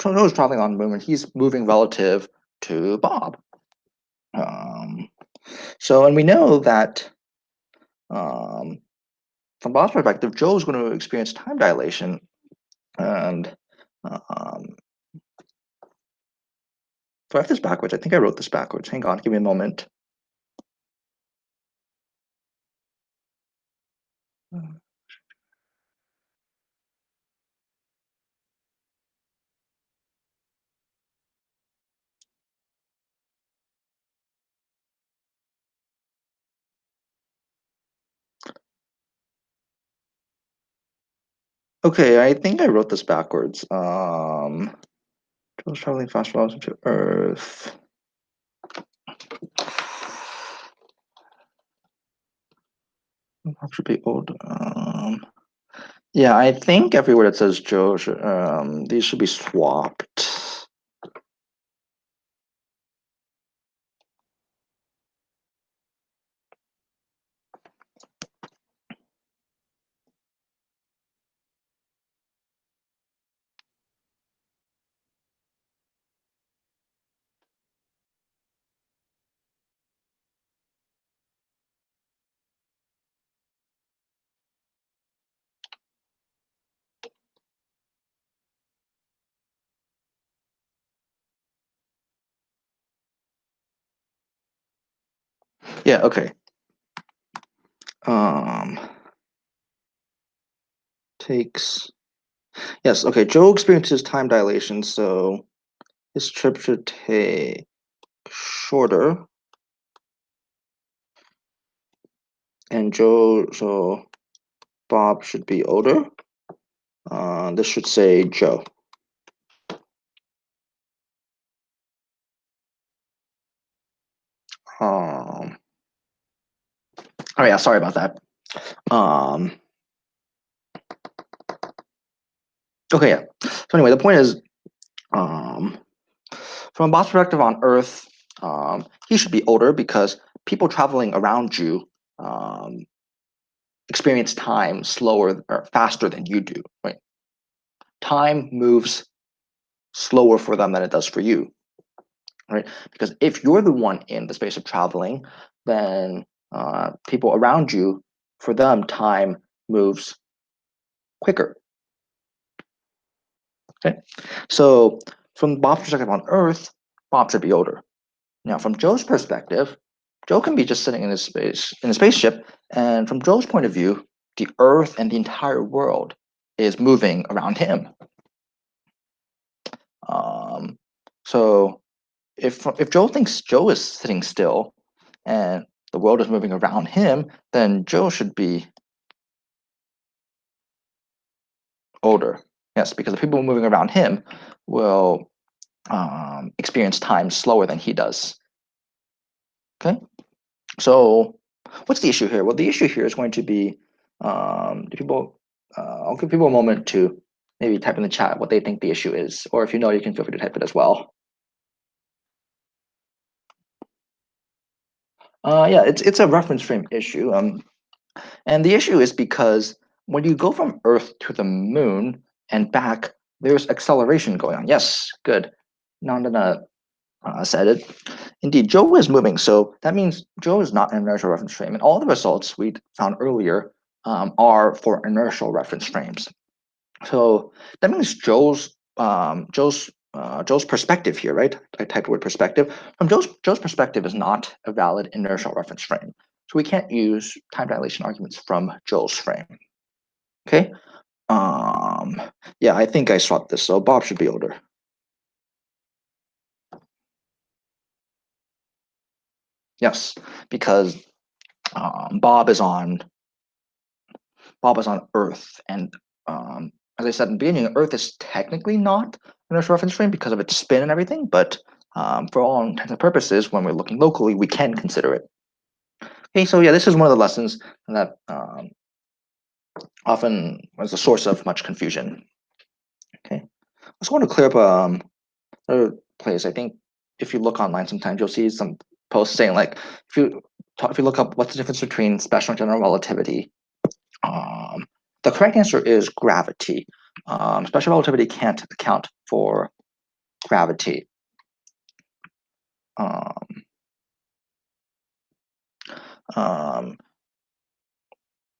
Joe is traveling on the moon, and he's moving relative to Bob. And we know that from Bob's perspective, Joe's going to experience time dilation, and so I have this backwards. I think I wrote this backwards. Hang on, give me a moment. Okay, I think I wrote this backwards. Joe's traveling fast relative to Earth. Bob should be old. Yeah, I think everywhere that says Joe, these should be swapped. Yeah, okay. Takes yes, okay. Joe experiences time dilation, so his trip should take shorter. And Bob should be older. This should say Joe. Oh yeah, sorry about that. Okay, yeah. So anyway, the point is, um, from Bob's perspective on Earth, he should be older because people traveling around you experience time slower or faster than you do. Right? Time moves slower for them than it does for you. Right? Because if you're the one in the space of traveling, then people around you, for them, time moves quicker. Okay, so from Bob's perspective on Earth, Bob should be older. Now, from Joe's perspective, Joe can be just sitting in a spaceship, and from Joe's point of view, the Earth and the entire world is moving around him. Um, so if Joe thinks Joe is sitting still and the world is moving around him, then Joe should be older. Yes, because the people moving around him will experience time slower than he does. Okay, so what's the issue here? Well, the issue here is going to be do people. I'll give people a moment to maybe type in the chat what they think the issue is, or if you know, you can feel free to type it as well. Yeah, it's a reference frame issue. And the issue is because when you go from Earth to the moon and back, there's acceleration going on. Yes, good. Nandana said it. Indeed, Joe is moving, so that means Joe is not an inertial reference frame. And all the results we found earlier are for inertial reference frames. So that means Joe's perspective here, right? I typed the word perspective. From Joe's perspective is not a valid inertial reference frame. So we can't use time dilation arguments from Joe's frame. Okay. Yeah, I think I swapped this. So Bob should be older. Yes, because Bob is on Earth, and as I said in the beginning, Earth is technically not an inertial reference frame because of its spin and everything. But for all intents and purposes, when we're looking locally, we can consider it. Okay, so yeah, this is one of the lessons that often was the source of much confusion. Okay, I just want to clear up another place. I think if you look online, sometimes you'll see some posts saying like, if you look up what's the difference between special and general relativity, the correct answer is gravity. Special relativity can't account for gravity. Um,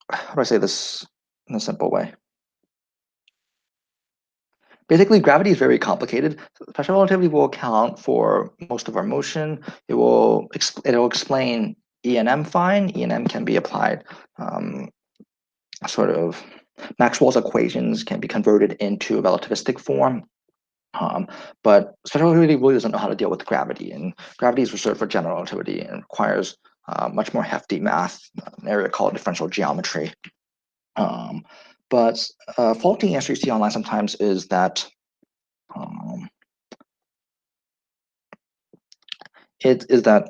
how do I say this in a simple way? Basically, gravity is very complicated. Special relativity will account for most of our motion. It'll explain E and M fine. E and M can be applied. Sort of Maxwell's equations can be converted into a relativistic form. But special relativity really doesn't know how to deal with gravity, and gravity is reserved for general relativity and requires much more hefty math, an area called differential geometry. But a faulty answer you see online sometimes is that it is that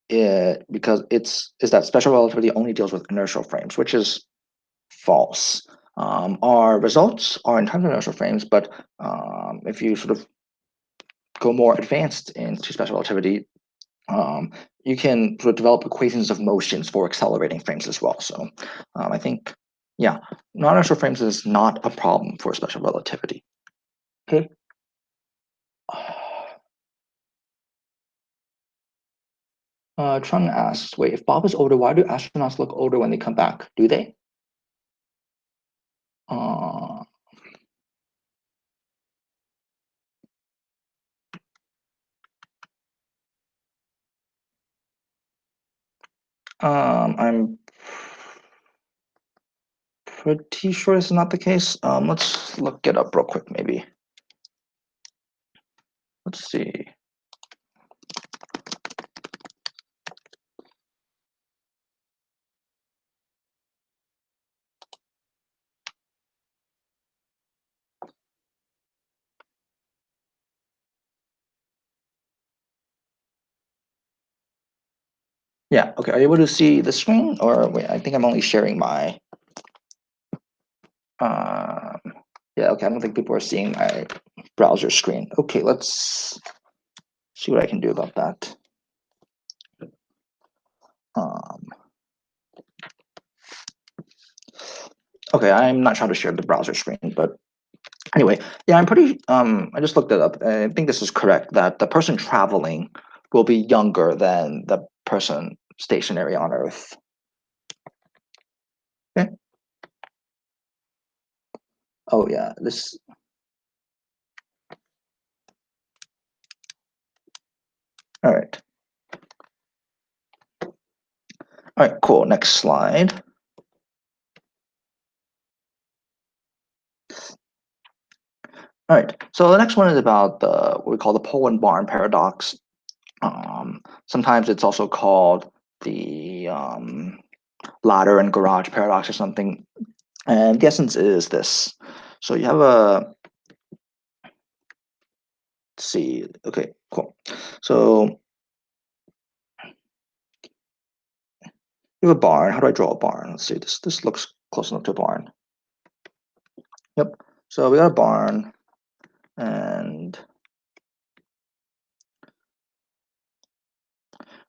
because is that special relativity only deals with inertial frames, which is false. Our results are in terms of inertial frames, but if you sort of go more advanced into special relativity, you can sort of develop equations of motions for accelerating frames as well. So I think, yeah, non-inertial frames is not a problem for special relativity. Okay. Chung asks, wait, if Bob is older, why do astronauts look older when they come back? Do they? Uh, I'm pretty sure this is not the case. Let's look it up real quick, maybe. Let's see. Yeah, okay. Are you able to see the screen? Or wait, I think I'm only sharing my yeah, okay. I don't think people are seeing my browser screen. Okay, let's see what I can do about that. Um, okay, I'm not trying to share the browser screen, but anyway, yeah, I'm pretty. I just looked it up. I think this is correct that the person traveling will be younger than the person stationary on Earth. Okay. Oh yeah, this. All right. All right. Cool. Next slide. All right. So the next one is about what we call the pole and barn paradox. Sometimes it's also called the ladder and garage paradox or something. And the essence is this. So you have a, let's see, okay, cool. So you have a barn. How do I draw a barn? Let's see, this looks close enough to a barn. Yep. So we got a barn, and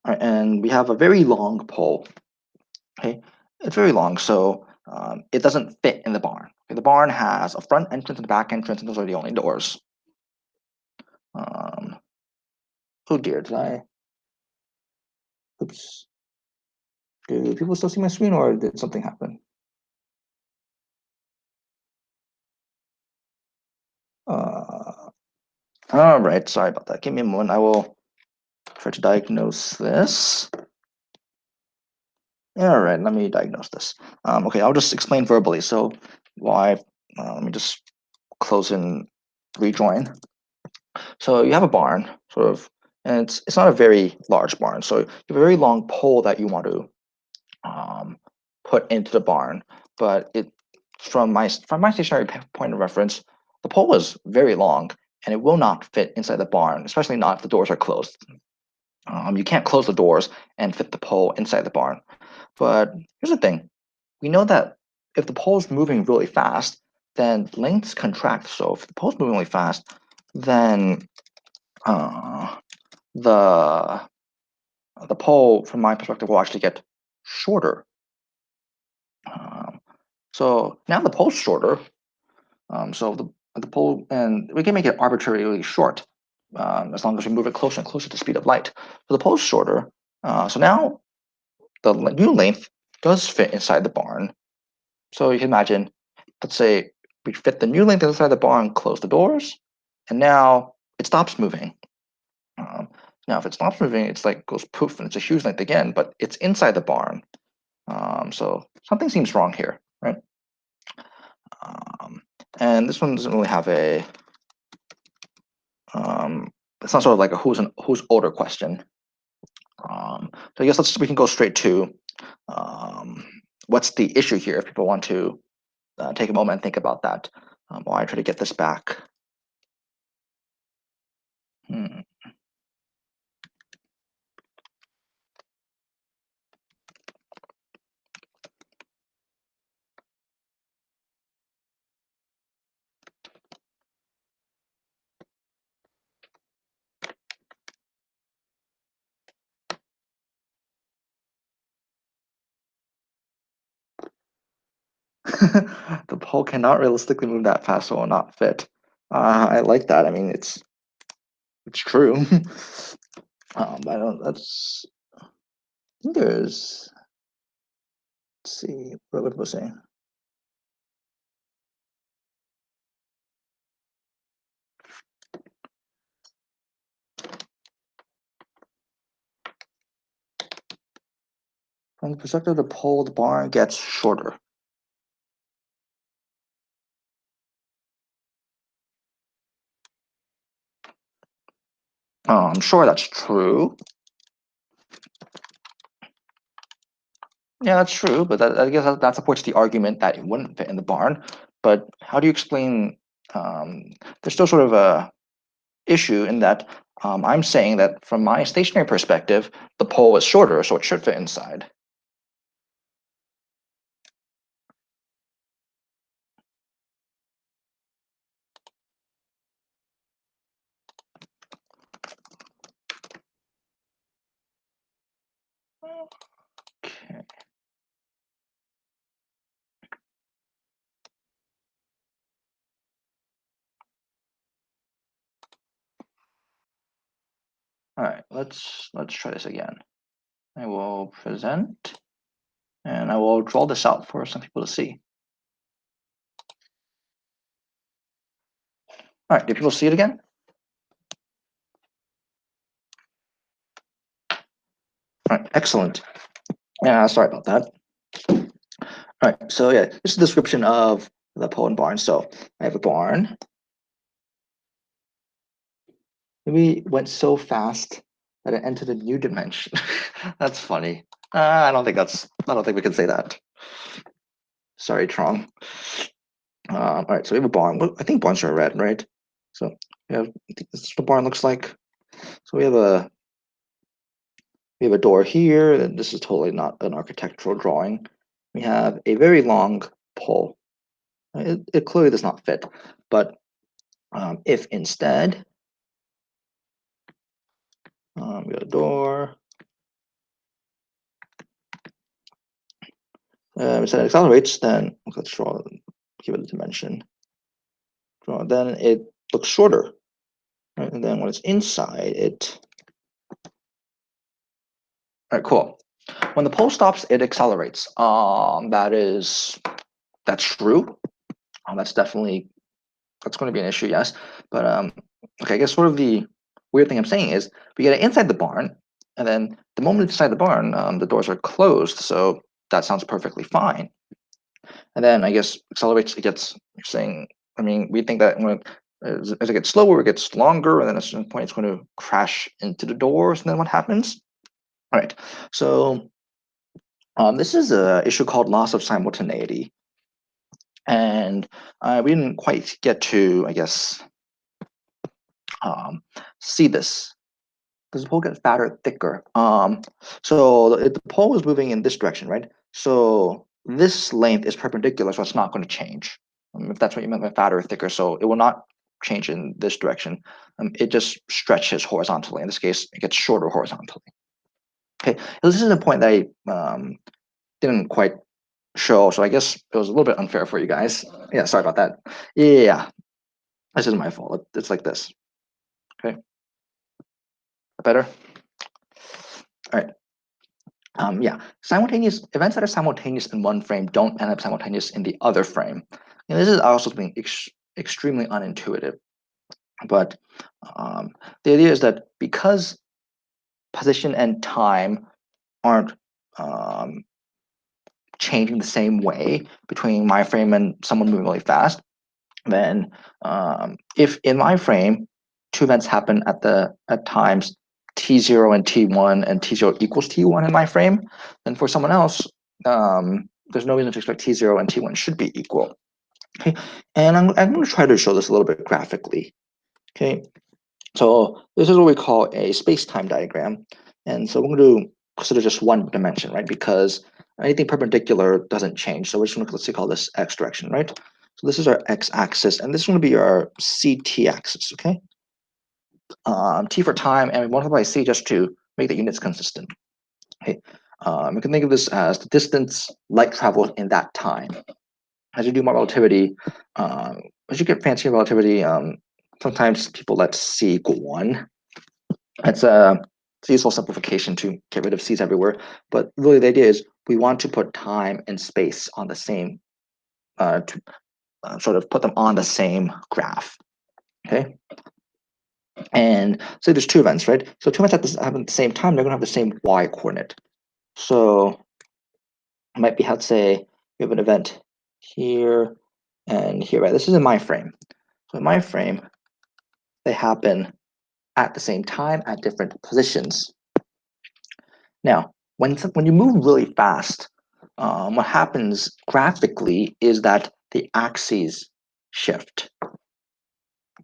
and we have a very long pole. Okay, it's very long, so it doesn't fit in the barn. Okay, the barn has a front entrance and a back entrance, and those are the only doors. Oh dear, did I? Oops. Do people still see my screen, or did something happen? All right, sorry about that. Give me a moment. I will try to diagnose this. All right, let me diagnose this. Okay, I'll just explain verbally. So why? Let me just close and rejoin. So you have a barn, sort of, and it's not a very large barn. So you have a very long pole that you want to put into the barn, but it from my stationary point of reference, the pole is very long and it will not fit inside the barn, especially not if the doors are closed. You can't close the doors and fit the pole inside the barn. But here's the thing: we know that if the pole is moving really fast, then lengths contract. So if the pole is moving really fast, then uh, the the pole, from my perspective, will actually get shorter. Um, so now the pole's shorter. So the pole, and we can make it arbitrarily short as long as we move it closer and closer to the speed of light. So the pole's shorter. So now the new length does fit inside the barn. So you can imagine, let's say we fit the new length inside the barn, close the doors, and now it stops moving. Um, Now, if it stops moving, it's like goes poof, and it's a huge length again, but it's inside the barn. So something seems wrong here, right? Um, and this one doesn't really have a. It's not sort of like a who's older question. So I guess we can go straight to what's the issue here if people want to take a moment and think about that while I try to get this back. Hmm. The pole cannot realistically move that fast, so it will not fit. I like that. I mean, it's true. But I don't. I think there's. Let's see. What was I saying? From the perspective of the pole, the bar gets shorter. I'm sure that's true. Yeah, that's true, but I guess that supports the argument that it wouldn't fit in the barn. But how do you explain? There's still sort of a issue in that I'm saying that from my stationary perspective, the pole is shorter, so it should fit inside. Okay. All right, let's try this again. I will present, and I will draw this out for some people to see. All right, do people see it again? All right, excellent. Yeah, sorry about that. All right, so yeah, this is a description of the pole and barn. So I have a barn. We went so fast that it entered a new dimension. That's funny. I don't think we can say that. Sorry, Trong. All right, so we have a barn. I think barns are red, right? So yeah, I think this is what the barn looks like. So we have a door here, and this is totally not an architectural drawing. We have a very long pole. It clearly does not fit, but if instead we got a door, instead it accelerates, then let's draw, give it a dimension. Then it looks shorter, right? And then when it's inside, it. All right, cool. When the pole stops, it accelerates. That's true. That's going to be an issue, yes. But okay, I guess sort of the weird thing I'm saying is we get it inside the barn, and then the moment it's inside the barn, the doors are closed, so that sounds perfectly fine. And then I guess accelerates. You're saying. I mean, we think that as it gets slower, it gets longer, and then at a certain point, it's going to crash into the doors. And then what happens? All right. So this is an issue called loss of simultaneity, and we didn't quite get to, I guess, see this. Does the pole get fatter, thicker? So the pole is moving in this direction, right? So this length is perpendicular, so it's not going to change. If that's what you meant by fatter or thicker, so it will not change in this direction. It just stretches horizontally. In this case, it gets shorter horizontally. Okay, this is a point that I didn't quite show, so I guess it was a little bit unfair for you guys. Yeah, sorry about that. Yeah, this is my fault. It's like this. Okay, better. All right. Yeah, simultaneous events that are simultaneous in one frame don't end up simultaneous in the other frame. And this is also being extremely unintuitive. But the idea is that because position and time aren't changing the same way between my frame and someone moving really fast, then if in my frame two events happen at times t0 and t1 and t0 equals t1 in my frame, then for someone else there's no reason to expect t0 and t1 should be equal. Okay, and I'm going to try to show this a little bit graphically. Okay, so this is what we call a space-time diagram, and so we're going to consider just one dimension, right? Because anything perpendicular doesn't change. So we're just going to, let's say, call this x direction, right? So this is our x-axis, and this is going to be our ct-axis, okay? T for time, and we multiply by c just to make the units consistent. Okay, we can think of this as the distance light traveled in that time. as you do more relativity, as you get fancier relativity, sometimes people let C equal 1. It's a useful simplification to get rid of C's everywhere. But really, the idea is we want to put time and space on the same, to sort of put them on the same graph. Okay. And say there's two events, right? So two events happen at the same time, they're going to have the same y coordinate. So it might be how to say we have an event here and here, right? This is in my frame. So in my frame, they happen at the same time at different positions. Now, when you move really fast, what happens graphically is that the axes shift.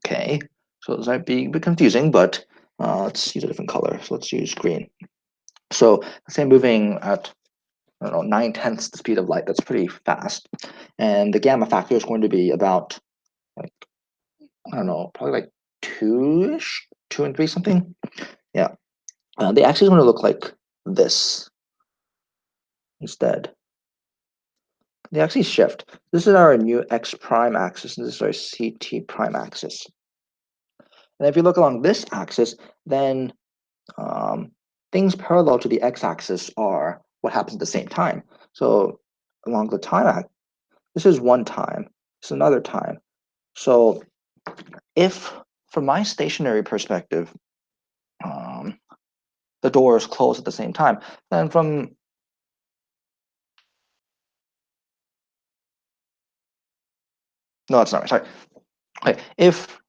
Okay, so this might be a bit confusing, but let's use a different color. So let's use green. So let's say moving at, I don't know, 9/10 the speed of light. That's pretty fast, and the gamma factor is going to be about, like, I don't know, probably like 2-ish, 2 and 3 something. Yeah, the axis is going to look like this instead. The axes shift. This is our new x prime axis, and this is our ct prime axis. And if you look along this axis, then things parallel to the x-axis are what happens at the same time. So along the time axis, this is one time, this is another time. So if, from my stationary perspective, the doors close at the same time, then from no, that's not right. Sorry. Okay, if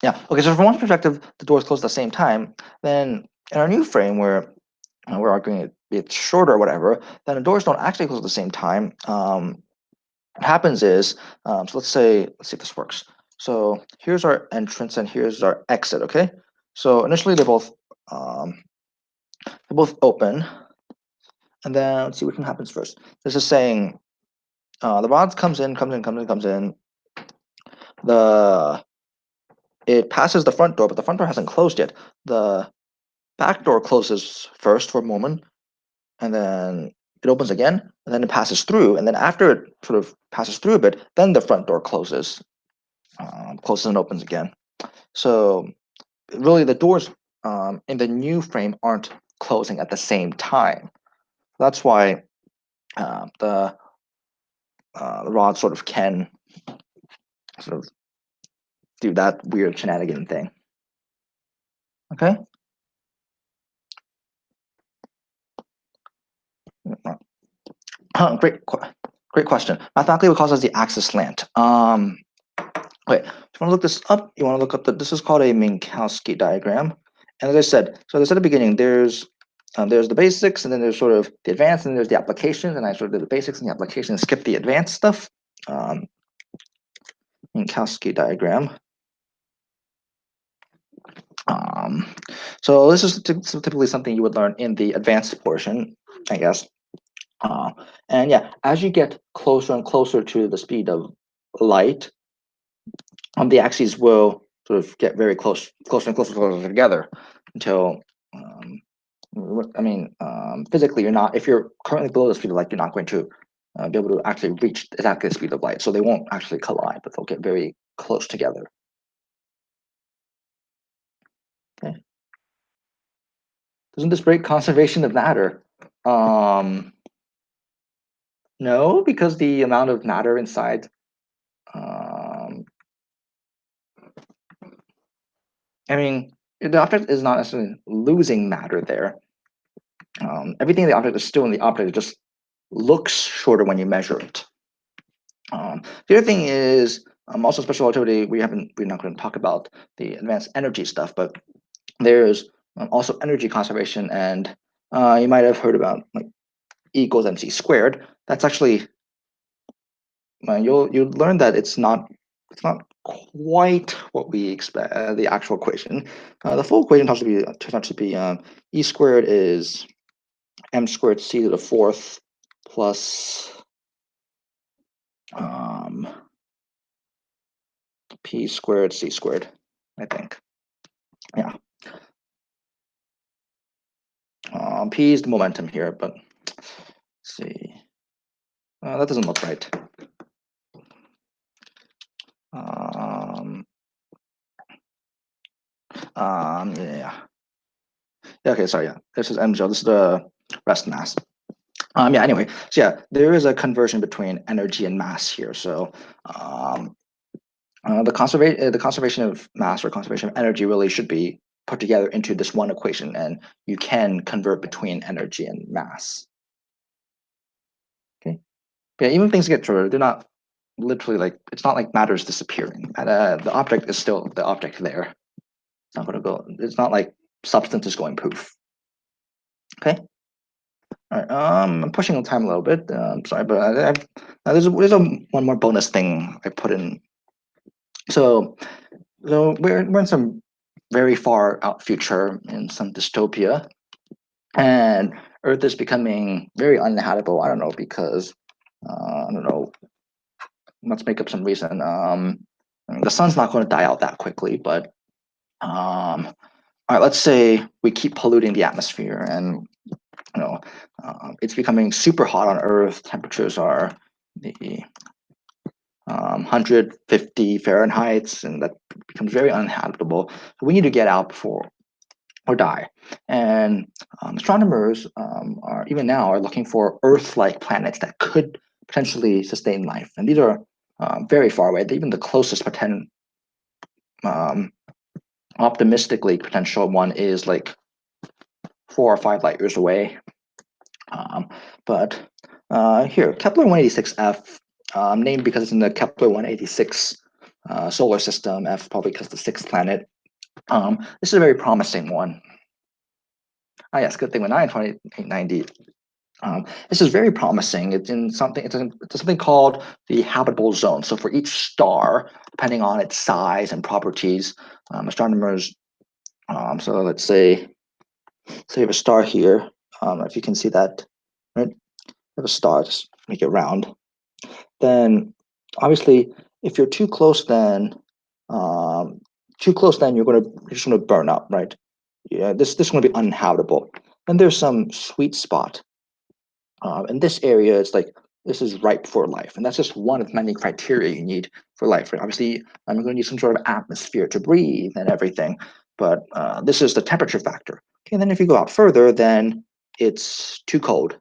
yeah, okay. So from one perspective, the doors close at the same time. Then in our new frame, where we're arguing it's shorter or whatever, then the doors don't actually close at the same time. What happens is, so let's see if this works. So here's our entrance and here's our exit. Okay, so initially they're both open, and then let's see which one happens first. This is saying the rod comes in. It passes the front door, but the front door hasn't closed yet. The back door closes first for a moment, and then it opens again, and then it passes through, and then after it sort of passes through a bit, then the front door closes and opens again. So really, the doors in the new frame aren't closing at the same time. That's why the rod sort of can sort of do that weird shenanigan thing. Okay. Great question. Mathematically, what causes the axis slant? Okay, if you want to look this up, you want to look up this is called a Kowski diagram. And as I said, so as I said at the beginning, there's the basics, and then there's sort of the advanced, and then there's the applications, and I sort of did the basics and the applications and skip the advanced stuff. Kowski diagram. So this is typically something you would learn in the advanced portion, I guess. And yeah, as you get closer and closer to the speed of light, the axes will sort of get very closer and closer together until, physically, you're not, if you're currently below the speed of light, you're not going to be able to actually reach exactly the speed of light. So they won't actually collide, but they'll get very close together. Okay. Doesn't this break conservation of matter? No, because the amount of matter inside, the object is not necessarily losing matter there. Everything in the object is still in the object. It just looks shorter when you measure it. The other thing is also special relativity. We're not going to talk about the advanced energy stuff, but there's also energy conservation, and you might have heard about like E equals mc squared. That's actually you'll learn that it's not quite what we expect. The actual equation, the full equation turns out to be E squared is m squared c to the fourth plus p squared c squared, I think. Yeah. P is the momentum here, but see. That doesn't look right. Yeah. Okay, sorry, yeah. This is MGL. This is the rest mass. Yeah, anyway, so yeah, there is a conversion between energy and mass here. So the conservation of mass or conservation of energy really should be put together into this one equation, and you can convert between energy and mass. Okay, but yeah, even if things get shorter, they're not literally like, it's not like matter is disappearing. The object is still the object there. It's not going to go. It's not like substance is going poof. Okay. All right. I'm pushing on time a little bit. Sorry, but there's one more bonus thing I put in. So we're in some very far out future in some dystopia, and Earth is becoming very uninhabitable. I don't know, because I don't know. Let's make up some reason. I mean, the sun's not going to die out that quickly, but all right. Let's say we keep polluting the atmosphere, and it's becoming super hot on Earth. Temperatures are the 150 Fahrenheit, and that becomes very uninhabitable. So we need to get out before or die. And astronomers are even now are looking for Earth-like planets that could potentially sustain life. And these are very far away. Even the closest optimistically potential one is like 4 or 5 light years away. But here, Kepler 186f, named because it's in the Kepler 186 solar system, F probably because the sixth planet. This is a very promising one. Ah, yes, good thing we're not in 2890. This is very promising. It's in something. It's something called the habitable zone. So for each star, depending on its size and properties, astronomers. So let's say you have a star here. If you can see that, right? You have a star. Just make it round. Then, obviously, if you're too close, then you're just gonna burn up, right? Yeah, this is going to be uninhabitable. And there's some sweet spot. In this area, it's like this is ripe for life, and that's just one of many criteria you need for life. Right? Obviously, I'm going to need some sort of atmosphere to breathe and everything, but this is the temperature factor. Okay, and then if you go out further, then it's too cold,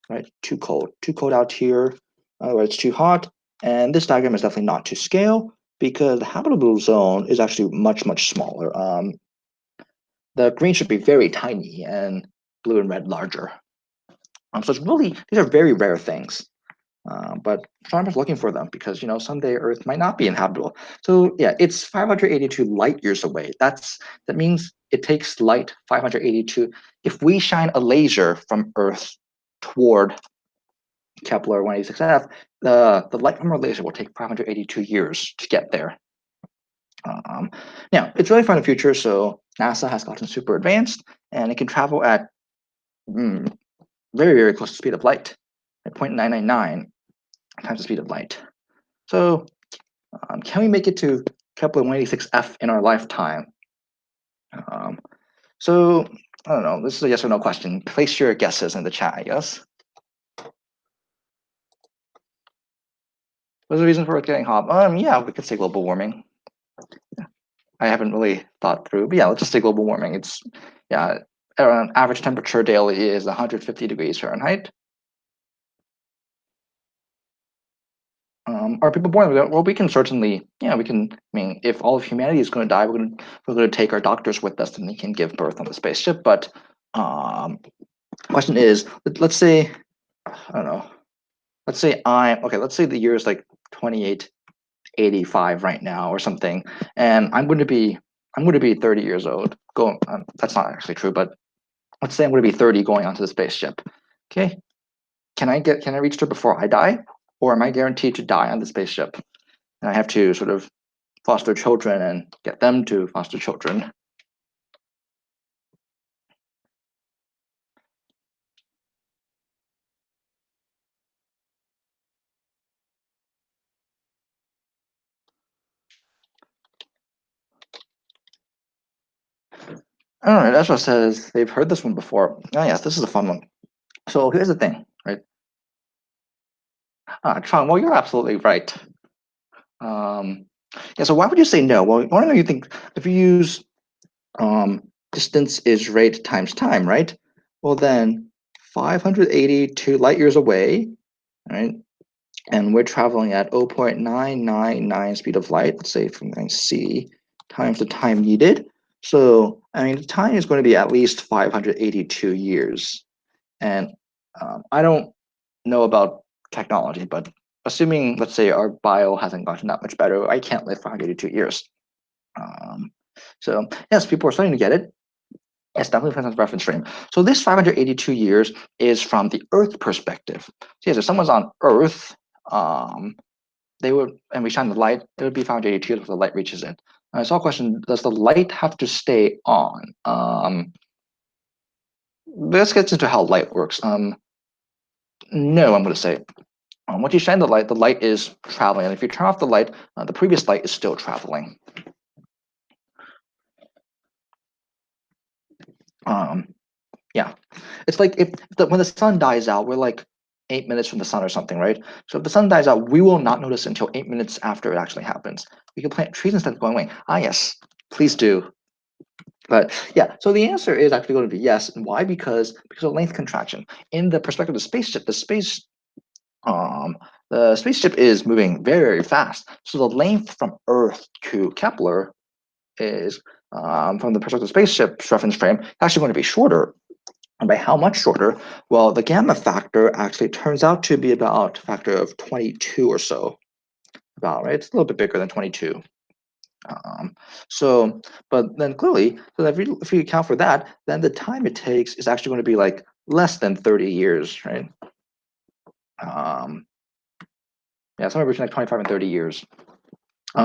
right? Too cold out here. Otherwise, it's too hot. And this diagram is definitely not to scale because the habitable zone is actually much smaller. The green should be very tiny and blue and red larger. So it's really, these are very rare things. But astronomers looking for them because someday Earth might not be inhabitable. So yeah, it's 582 light years away. That means it takes light 582. If we shine a laser from Earth toward Kepler 186f, the light from our laser will take 582 years to get there. Now it's really far in the future, so NASA has gotten super advanced, and it can travel at very close to the speed of light, at 0.999 times the speed of light. So can we make it to Kepler 186f in our lifetime? So I don't know. This is a yes or no question. Place your guesses in the chat, I guess. What's the reason for it getting hot? Yeah, we could say global warming. I haven't really thought through, but yeah, let's just say global warming. It's around average temperature daily is 150 degrees Fahrenheit. Are people born? Well, we can certainly, we can. I mean, if all of humanity is going to die, we're going to take our doctors with us, and they can give birth on the spaceship. But question is, let's say, I don't know. Let's say Let's say the year is like 2885 right now or something, and I'm going to be 30 years old. That's not actually true, but let's say I'm going to be 30 going onto the spaceship. Okay, can I reach there before I die, or am I guaranteed to die on the spaceship? And I have to sort of foster children and get them to foster children. All right, Ezra says they've heard this one before. Oh yes, this is a fun one. So here's the thing, right? Tron, well, you're absolutely right. Yeah, so why would you say no? Well, why don't you think if you use distance is rate times time, right? Well, then 582 light years away, right? And we're traveling at 0.999 speed of light, let's say from c times the time needed. So, I mean, the time is going to be at least 582 years. And I don't know about technology, but assuming, let's say, our bio hasn't gotten that much better, I can't live 582 years. Um, so, yes, people are starting to get it. Yes, definitely depends on the reference frame. So this 582 years is from the Earth perspective. So yes, if someone's on Earth, they would, and we shine the light, it would be 582 if the light reaches it. I saw a question: does the light have to stay on? This gets into how light works. No, I'm going to say. Once you shine the light is traveling, and if you turn off the light, the previous light is still traveling. Yeah, it's like if when the sun dies out, we're like 8 minutes from the sun or something, right? So if the sun dies out, we will not notice until 8 minutes after it actually happens. We can plant trees instead of going away. Ah, yes, please do. But yeah, so the answer is actually going to be yes. And why? Because of length contraction. In the perspective of the spaceship, the spaceship is moving very, very fast. So the length from Earth to Kepler is from the perspective of the spaceship's reference frame actually going to be shorter. And by how much shorter? Well, the gamma factor actually turns out to be about a factor of 22 or so. About, right? It's a little bit bigger than 22. So, but then clearly, so if we account for that, then the time it takes is actually going to be like less than 30 years, right? Yeah, somewhere between like 25 and 30 years.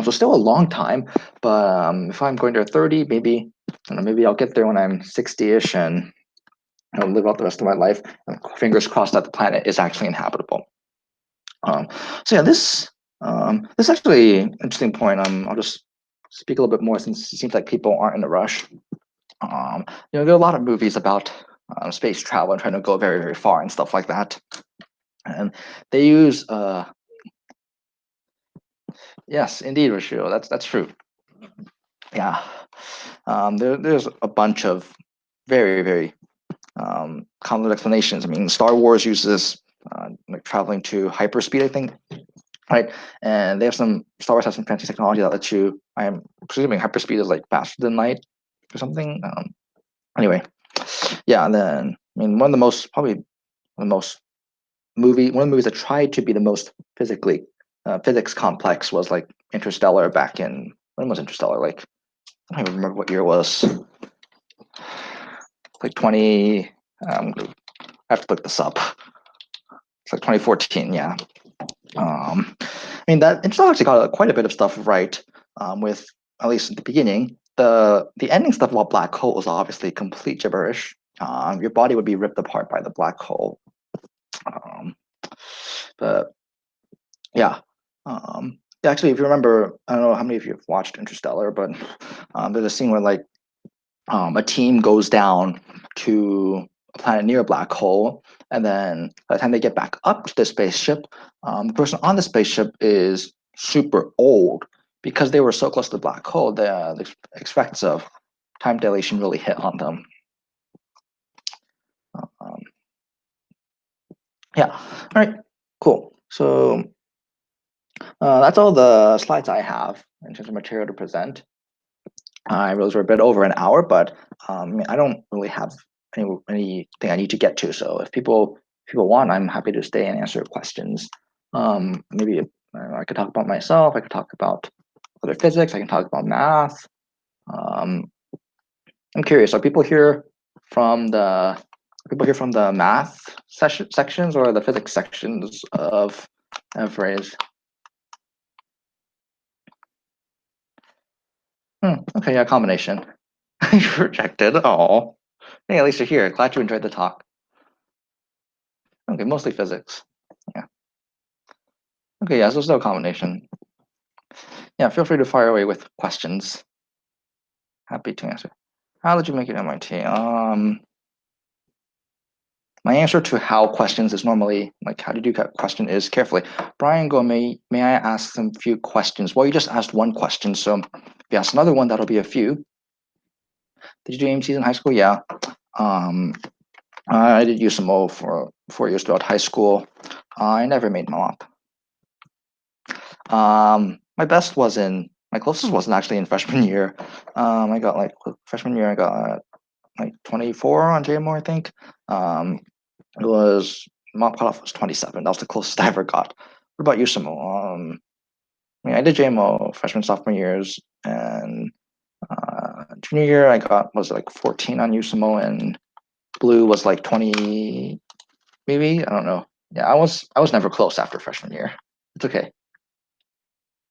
So still a long time, but if I'm going to 30, maybe, I don't know, maybe I'll get there when I'm 60-ish and I'll live out the rest of my life. And fingers crossed that the planet is actually inhabitable. So yeah, this is actually an interesting point. I'll just speak a little bit more since it seems like people aren't in a rush. There are a lot of movies about space travel and trying to go very, very far and stuff like that. And they use, yes, indeed, Rashio, that's true. Yeah, there's a bunch of very, very convoluted explanations. I mean, Star Wars uses like traveling to hyperspeed, I think, right? And they have Star Wars has some fancy technology that lets you. I am presuming hyperspeed is like faster than light or something. Anyway, yeah. And then I mean, probably one of the movies that tried to be the most physics complex was like Interstellar back in when was Interstellar? Like I don't even remember what year it was. Like 20. I have to look this up. It's like 2014. Yeah. I mean that Interstellar actually got quite a bit of stuff right. With at least at the beginning, the ending stuff about black hole was obviously complete gibberish. Your body would be ripped apart by the black hole. Um, but yeah. Actually, if you remember, I don't know how many of you have watched Interstellar, but there's a scene where like a team goes down to a planet near a black hole, and then by the time they get back up to the spaceship, the person on the spaceship is super old because they were so close to the black hole. The effects of time dilation really hit on them. Um, yeah. All right. Cool. So that's all the slides I have in terms of material to present. I realize we're a bit over an hour, but I don't really have anything I need to get to. So if people want, I'm happy to stay and answer questions. Maybe I could talk about myself. I could talk about other physics. I can talk about math. Um, I'm curious. Are people here from the math sections or the physics sections of Raise? Okay, yeah, combination. You rejected. Oh, hey, at least you're here. Glad you enjoyed the talk. Okay, mostly physics. Yeah. Okay, yeah, so still a combination. Yeah, feel free to fire away with questions. Happy to answer. How did you make it MIT? My answer to how questions is normally, like, how to do question is carefully. Brian, go, may I ask some few questions? Well, you just asked one question, so if you ask another one, that'll be a few. Did you do AMCs in high school? Yeah. I did USMO for 4 years throughout high school. I never made MOP. My closest wasn't actually in freshman year. I got like freshman year, I got like 24 on JMO, I think. It was MOP cutoff was 27. That was the closest I ever got. What about USMO? I did JMO freshman, sophomore years, and junior year I got was like 14 on USMO, and blue was like 20, maybe. I don't know. Yeah, I was never close after freshman year. It's okay.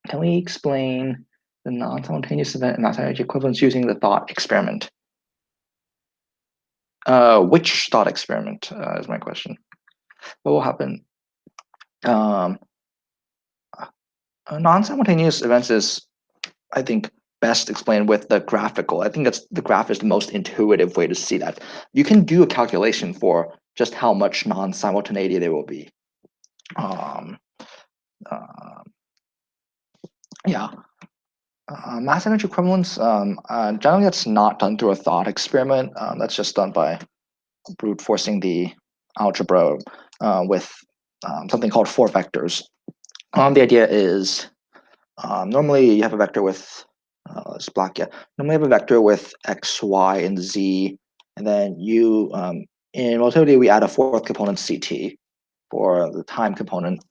Can we explain the non-simultaneous event and mathematical equivalence using the thought experiment? Which thought experiment is my question. What will happen? Non-simultaneous events is, I think, best explained with the graphical. I think the graph is the most intuitive way to see that. You can do a calculation for just how much non-simultaneity there will be. Yeah. Mathematical equivalence, generally that's not done through a thought experiment. That's just done by brute forcing the algebra with something called four vectors. The idea is normally you have a vector with, let's block, yeah. Normally you have a vector with x, y, and z, and then you, in relativity, we add a fourth component ct for the time component,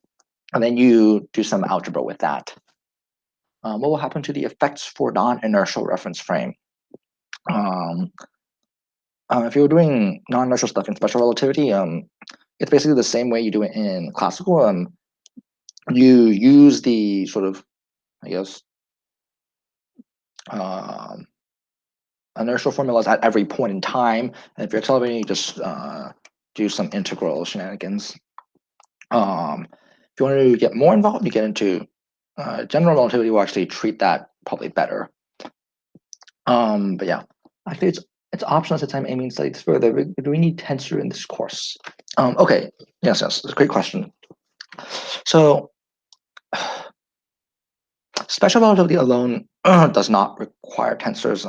and then you do some algebra with that. What will happen to the effects for non-inertial reference frame? If you're doing non-inertial stuff in special relativity, it's basically the same way you do it in classical. You use the sort of, I guess, inertial formulas at every point in time. And if you're accelerating, you just do some integral shenanigans. If you want to get more involved, you get into general relativity will actually treat that probably better. But yeah, actually it's optional since I'm aiming slightly further. Do we need tensor in this course? Okay, yes, it's a great question. So special relativity alone does not require tensors.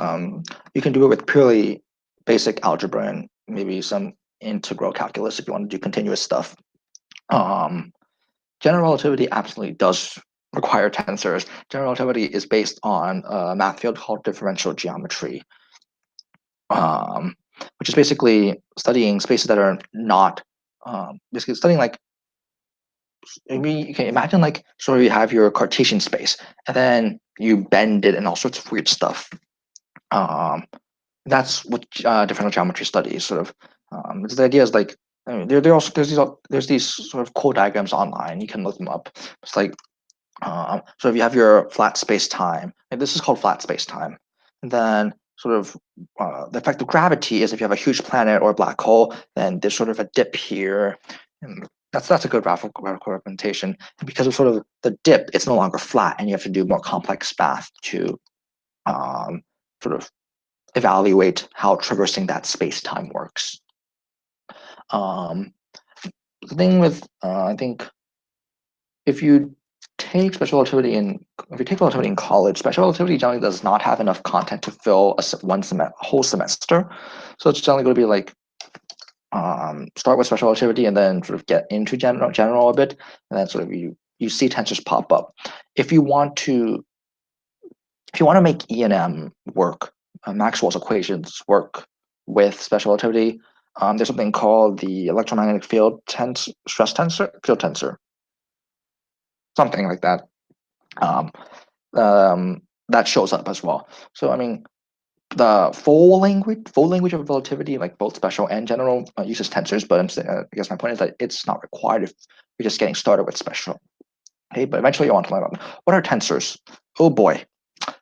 You can do it with purely basic algebra and maybe some integral calculus if you want to do continuous stuff. General relativity absolutely does require tensors. General relativity is based on a math field called differential geometry, which is basically studying spaces that are not, basically studying like, maybe you can imagine like, so you have your Cartesian space and then you bend it and all sorts of weird stuff. That's what differential geometry studies sort of. The idea is like, I mean, there's these sort of code diagrams online. You can look them up. It's like, so if you have your flat space time, and this is called flat space time, and then sort of the effect of gravity is if you have a huge planet or a black hole, then there's sort of a dip here. And that's a good graphical representation. And because of sort of the dip, it's no longer flat, and you have to do more complex math to sort of evaluate how traversing that space-time works. The thing with, I think, if you take special relativity in college, special relativity generally does not have enough content to fill a whole semester. So it's generally going to be like start with special relativity and then sort of get into general a bit, and then sort of you see tensors pop up. If you want to make E&M work, Maxwell's equations work with special relativity, there's something called the electromagnetic field stress tensor, field tensor, something like that. That shows up as well. So I mean, the full language of relativity, like both special and general, uses tensors. But I guess my point is that it's not required if you're just getting started with special. Okay, but eventually you want to learn about what are tensors. Oh boy.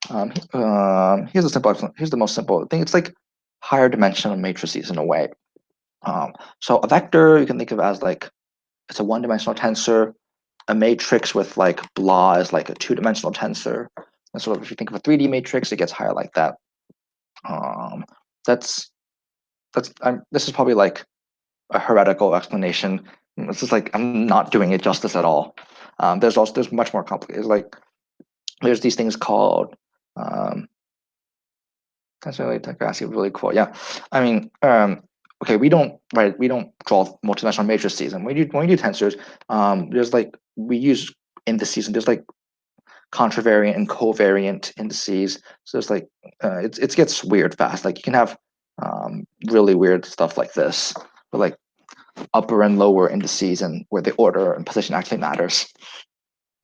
Here's the most simple thing. It's like higher dimensional matrices in a way. So a vector you can think of as like it's a one-dimensional tensor. A matrix with like blah is like a two-dimensional tensor. And sort of if you think of a 3D matrix, it gets higher like that. This is probably like a heretical explanation. It's just like I'm not doing it justice at all. There's much more complicated. Like there's these things called tensor diagram really cool. Yeah, I mean, okay, we don't draw multidimensional matrices, and when we do tensors, there's like we use indices, and there's like contravariant and covariant indices. So it's like it gets weird fast. Like you can have really weird stuff like this, but like upper and lower indices and where the order and position actually matters.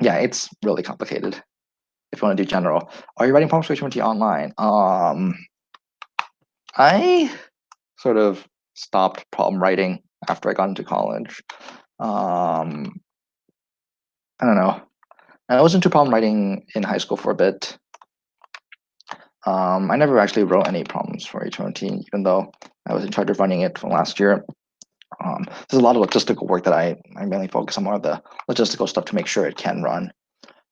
Yeah, it's really complicated. If you want to do general, are you writing problems for H1T online? I sort of stopped problem writing after I got into college. I don't know. I was into problem writing in high school for a bit. I never actually wrote any problems for H1T, even though I was in charge of running it from last year. There's a lot of logistical work that I mainly focus on more of the logistical stuff to make sure it can run.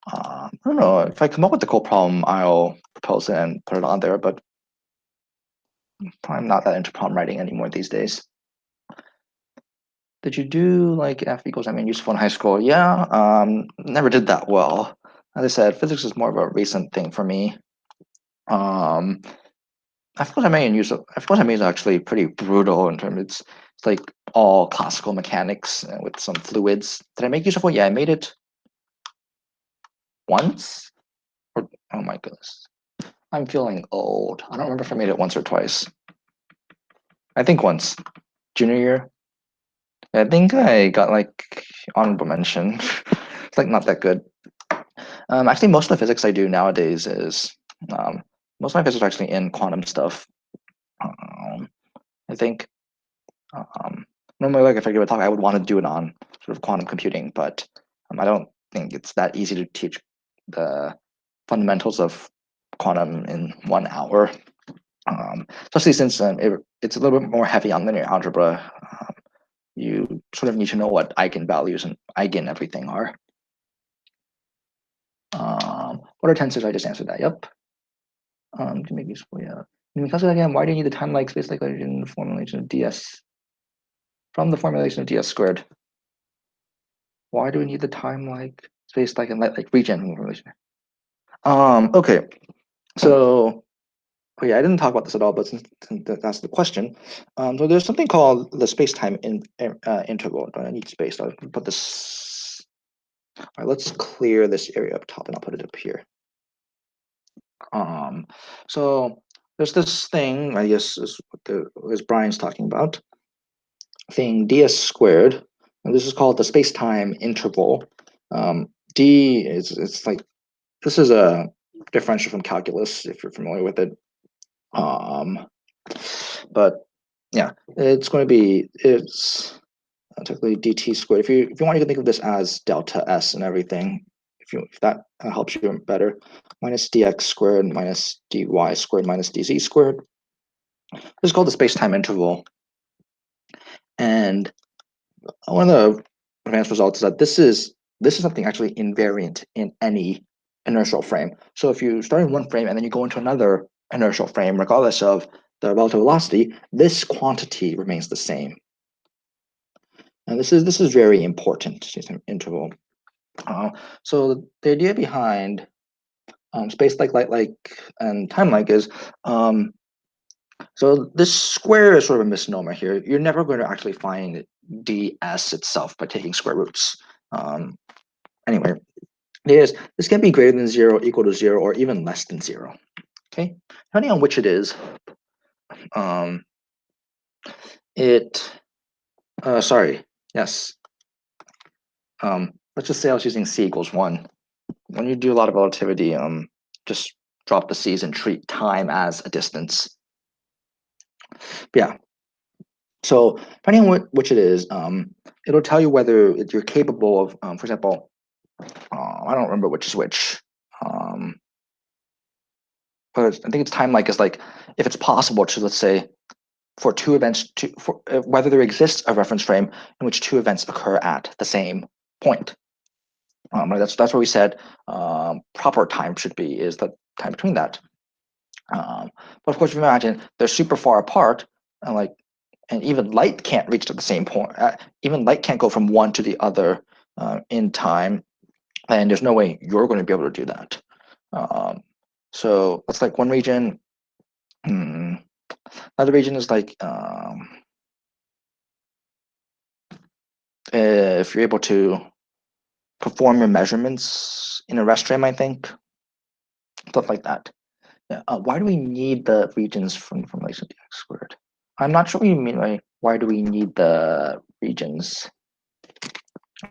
I don't know, if I come up with a cool problem, I'll propose it and put it on there, but I'm not that into problem writing anymore these days. Did you do like F equals M useful in high school? Yeah, never did that well. As I said, physics is more of a recent thing for me. F equals MA and use F equals MA is actually pretty brutal in terms. It's like all classical mechanics with some fluids. Did I make use of it? Yeah, I made it once. Or oh my goodness, I'm feeling old. I don't remember if I made it once or twice. I think once, junior year. I think I got like honorable mention. It's like not that good. Actually, most of the physics I do nowadays is most of my physics are actually in quantum stuff. I think normally, like if I give a talk, I would want to do it on sort of quantum computing, but I don't think it's that easy to teach the fundamentals of quantum in 1 hour. Especially since it's a little bit more heavy on linear algebra. You sort of need to know what eigenvalues and eigen everything are. What are tensors? I just answered that. Yep. To make useful, yeah. Because again, why do you need the time-like space-like formulation of ds from the formulation of ds squared? Why do we need the time-like space-like and like regen formulation? Okay, so yeah, I didn't talk about this at all, but since that's the question, so there's something called the space-time interval. I need space. I'll put this. All right, let's clear this area up top, and I'll put it up here. So there's this thing, I guess is what Brian's talking about, thing ds squared, and this is called the space-time interval. D is it's like this is a differential from calculus if you're familiar with it. But yeah, it's going to be technically dt squared. If you want, you can think of this as delta s and everything. If that helps you better, minus dx squared minus dy squared minus dz squared. This is called the space-time interval. And one of the advanced results is that this is something actually invariant in any inertial frame. So if you start in one frame and then you go into another inertial frame, regardless of the relative velocity, this quantity remains the same. And this is very important interval. So the idea behind space-like, light-like, and time-like is so this square is sort of a misnomer here. You're never going to actually find ds itself by taking square roots. Anyway, this can be greater than 0, equal to 0, or even less than 0. Okay, depending on which it is. Sorry, yes. Let's just say I was using c equals 1. When you do a lot of relativity, just drop the c's and treat time as a distance. But yeah. So depending on which it is, it'll tell you whether you're capable of, for example, I don't remember which is which. But I think it's time-like is like if it's possible to, let's say, for two events, whether there exists a reference frame in which two events occur at the same point. That's what we said. Proper time should be is the time between that. But of course, if you imagine they're super far apart, and like and even light can't reach to the same point. Even light can't go from one to the other in time, and there's no way you're going to be able to do that. So that's like one region. Another region is like if you're able to perform your measurements in a rest frame, I think, stuff like that. Yeah. Why do we need the regions from relation to x squared? I'm not sure what you mean by why do we need the regions.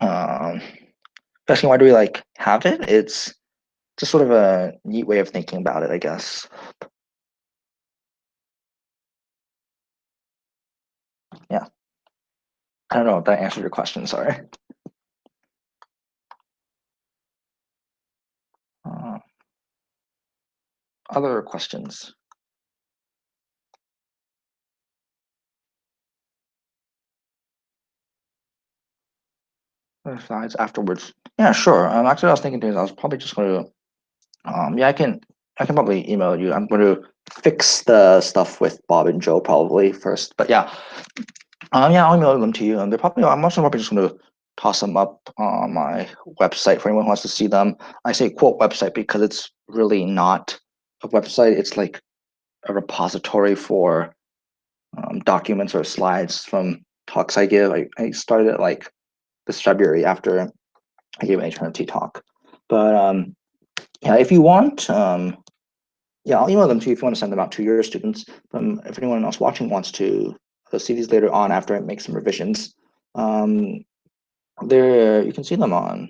Especially why do we like have it? It's just sort of a neat way of thinking about it, I guess. Yeah. I don't know if that answered your question. Sorry. Other questions? Other slides afterwards? Yeah, sure. Actually, I was thinking things. I was probably just going to. Yeah, I can probably email you. I'm going to fix the stuff with Bob and Joe probably first. But yeah, yeah, I'll email them to you. And they're probably. I'm also probably just going to toss them up on my website for anyone who wants to see them. I say quote website because it's really not a website. It's like a repository for documents or slides from talks I give. I started it like this February after I gave an HRMT talk. But yeah, if you want, yeah, I'll email them to you if you want to send them out to your students. If anyone else watching wants to see these later on after I make some revisions, there you can see them on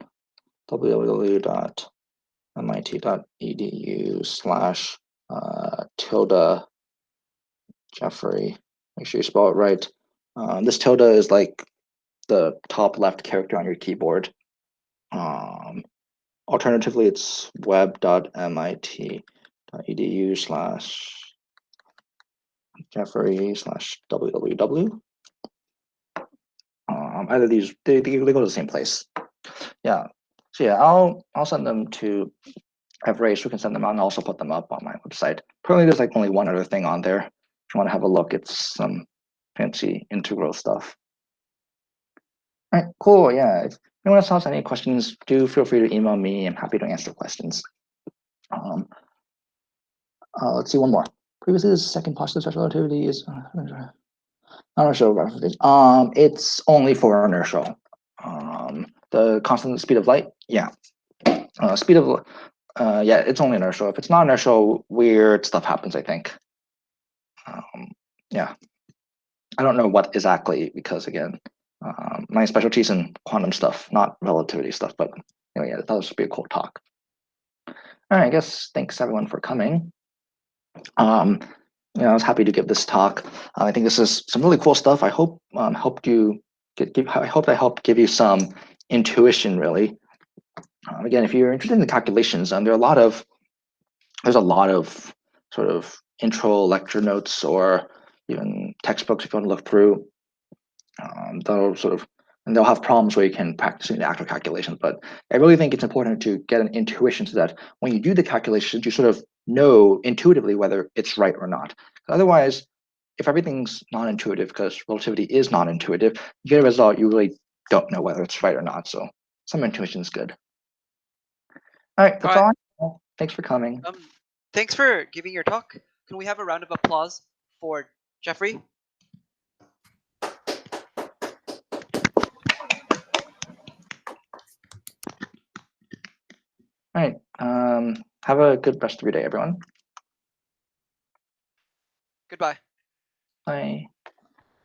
www.mit.edu/tilde Jeffery. Make sure you spell it right. This tilde is like the top left character on your keyboard. Alternatively, it's web.mit.edu/Jeffery/www. Either of these, they go to the same place. Yeah. So yeah, I'll send them to Race. We can send them out and also put them up on my website. Currently, there's like only one other thing on there. If you want to have a look, it's some fancy integral stuff. All right, cool. Yeah. If anyone else has any questions, do feel free to email me. I'm happy to answer questions. Let's see one more. Previously, the second postulate of relativity is inertial relativity. It's only for inertial. The constant speed of light, yeah. Speed of yeah, it's only inertial. If it's not inertial, weird stuff happens, I think. Yeah. I don't know what exactly because again, my specialty is in quantum stuff, not relativity stuff. But anyway, yeah, that would be a cool talk. All right, I guess thanks everyone for coming. I was happy to give this talk. I think this is some really cool stuff. I hope helped you I hope I helped give you some intuition. Really, again, if you're interested in the calculations, there's a lot of sort of intro lecture notes or even textbooks if you want to look through. They'll have problems where you can practice the actual calculations. But I really think it's important to get an intuition so that when you do the calculations, you sort of know intuitively whether it's right or not. Otherwise, if everything's non-intuitive, because relativity is non-intuitive, you get a result you really don't know whether it's right or not. So some intuition is good. All right, that's all. Thanks for coming. Thanks for giving your talk. Can we have a round of applause for Jeffrey? All right. Have a good rest of your day, everyone. Goodbye. Bye.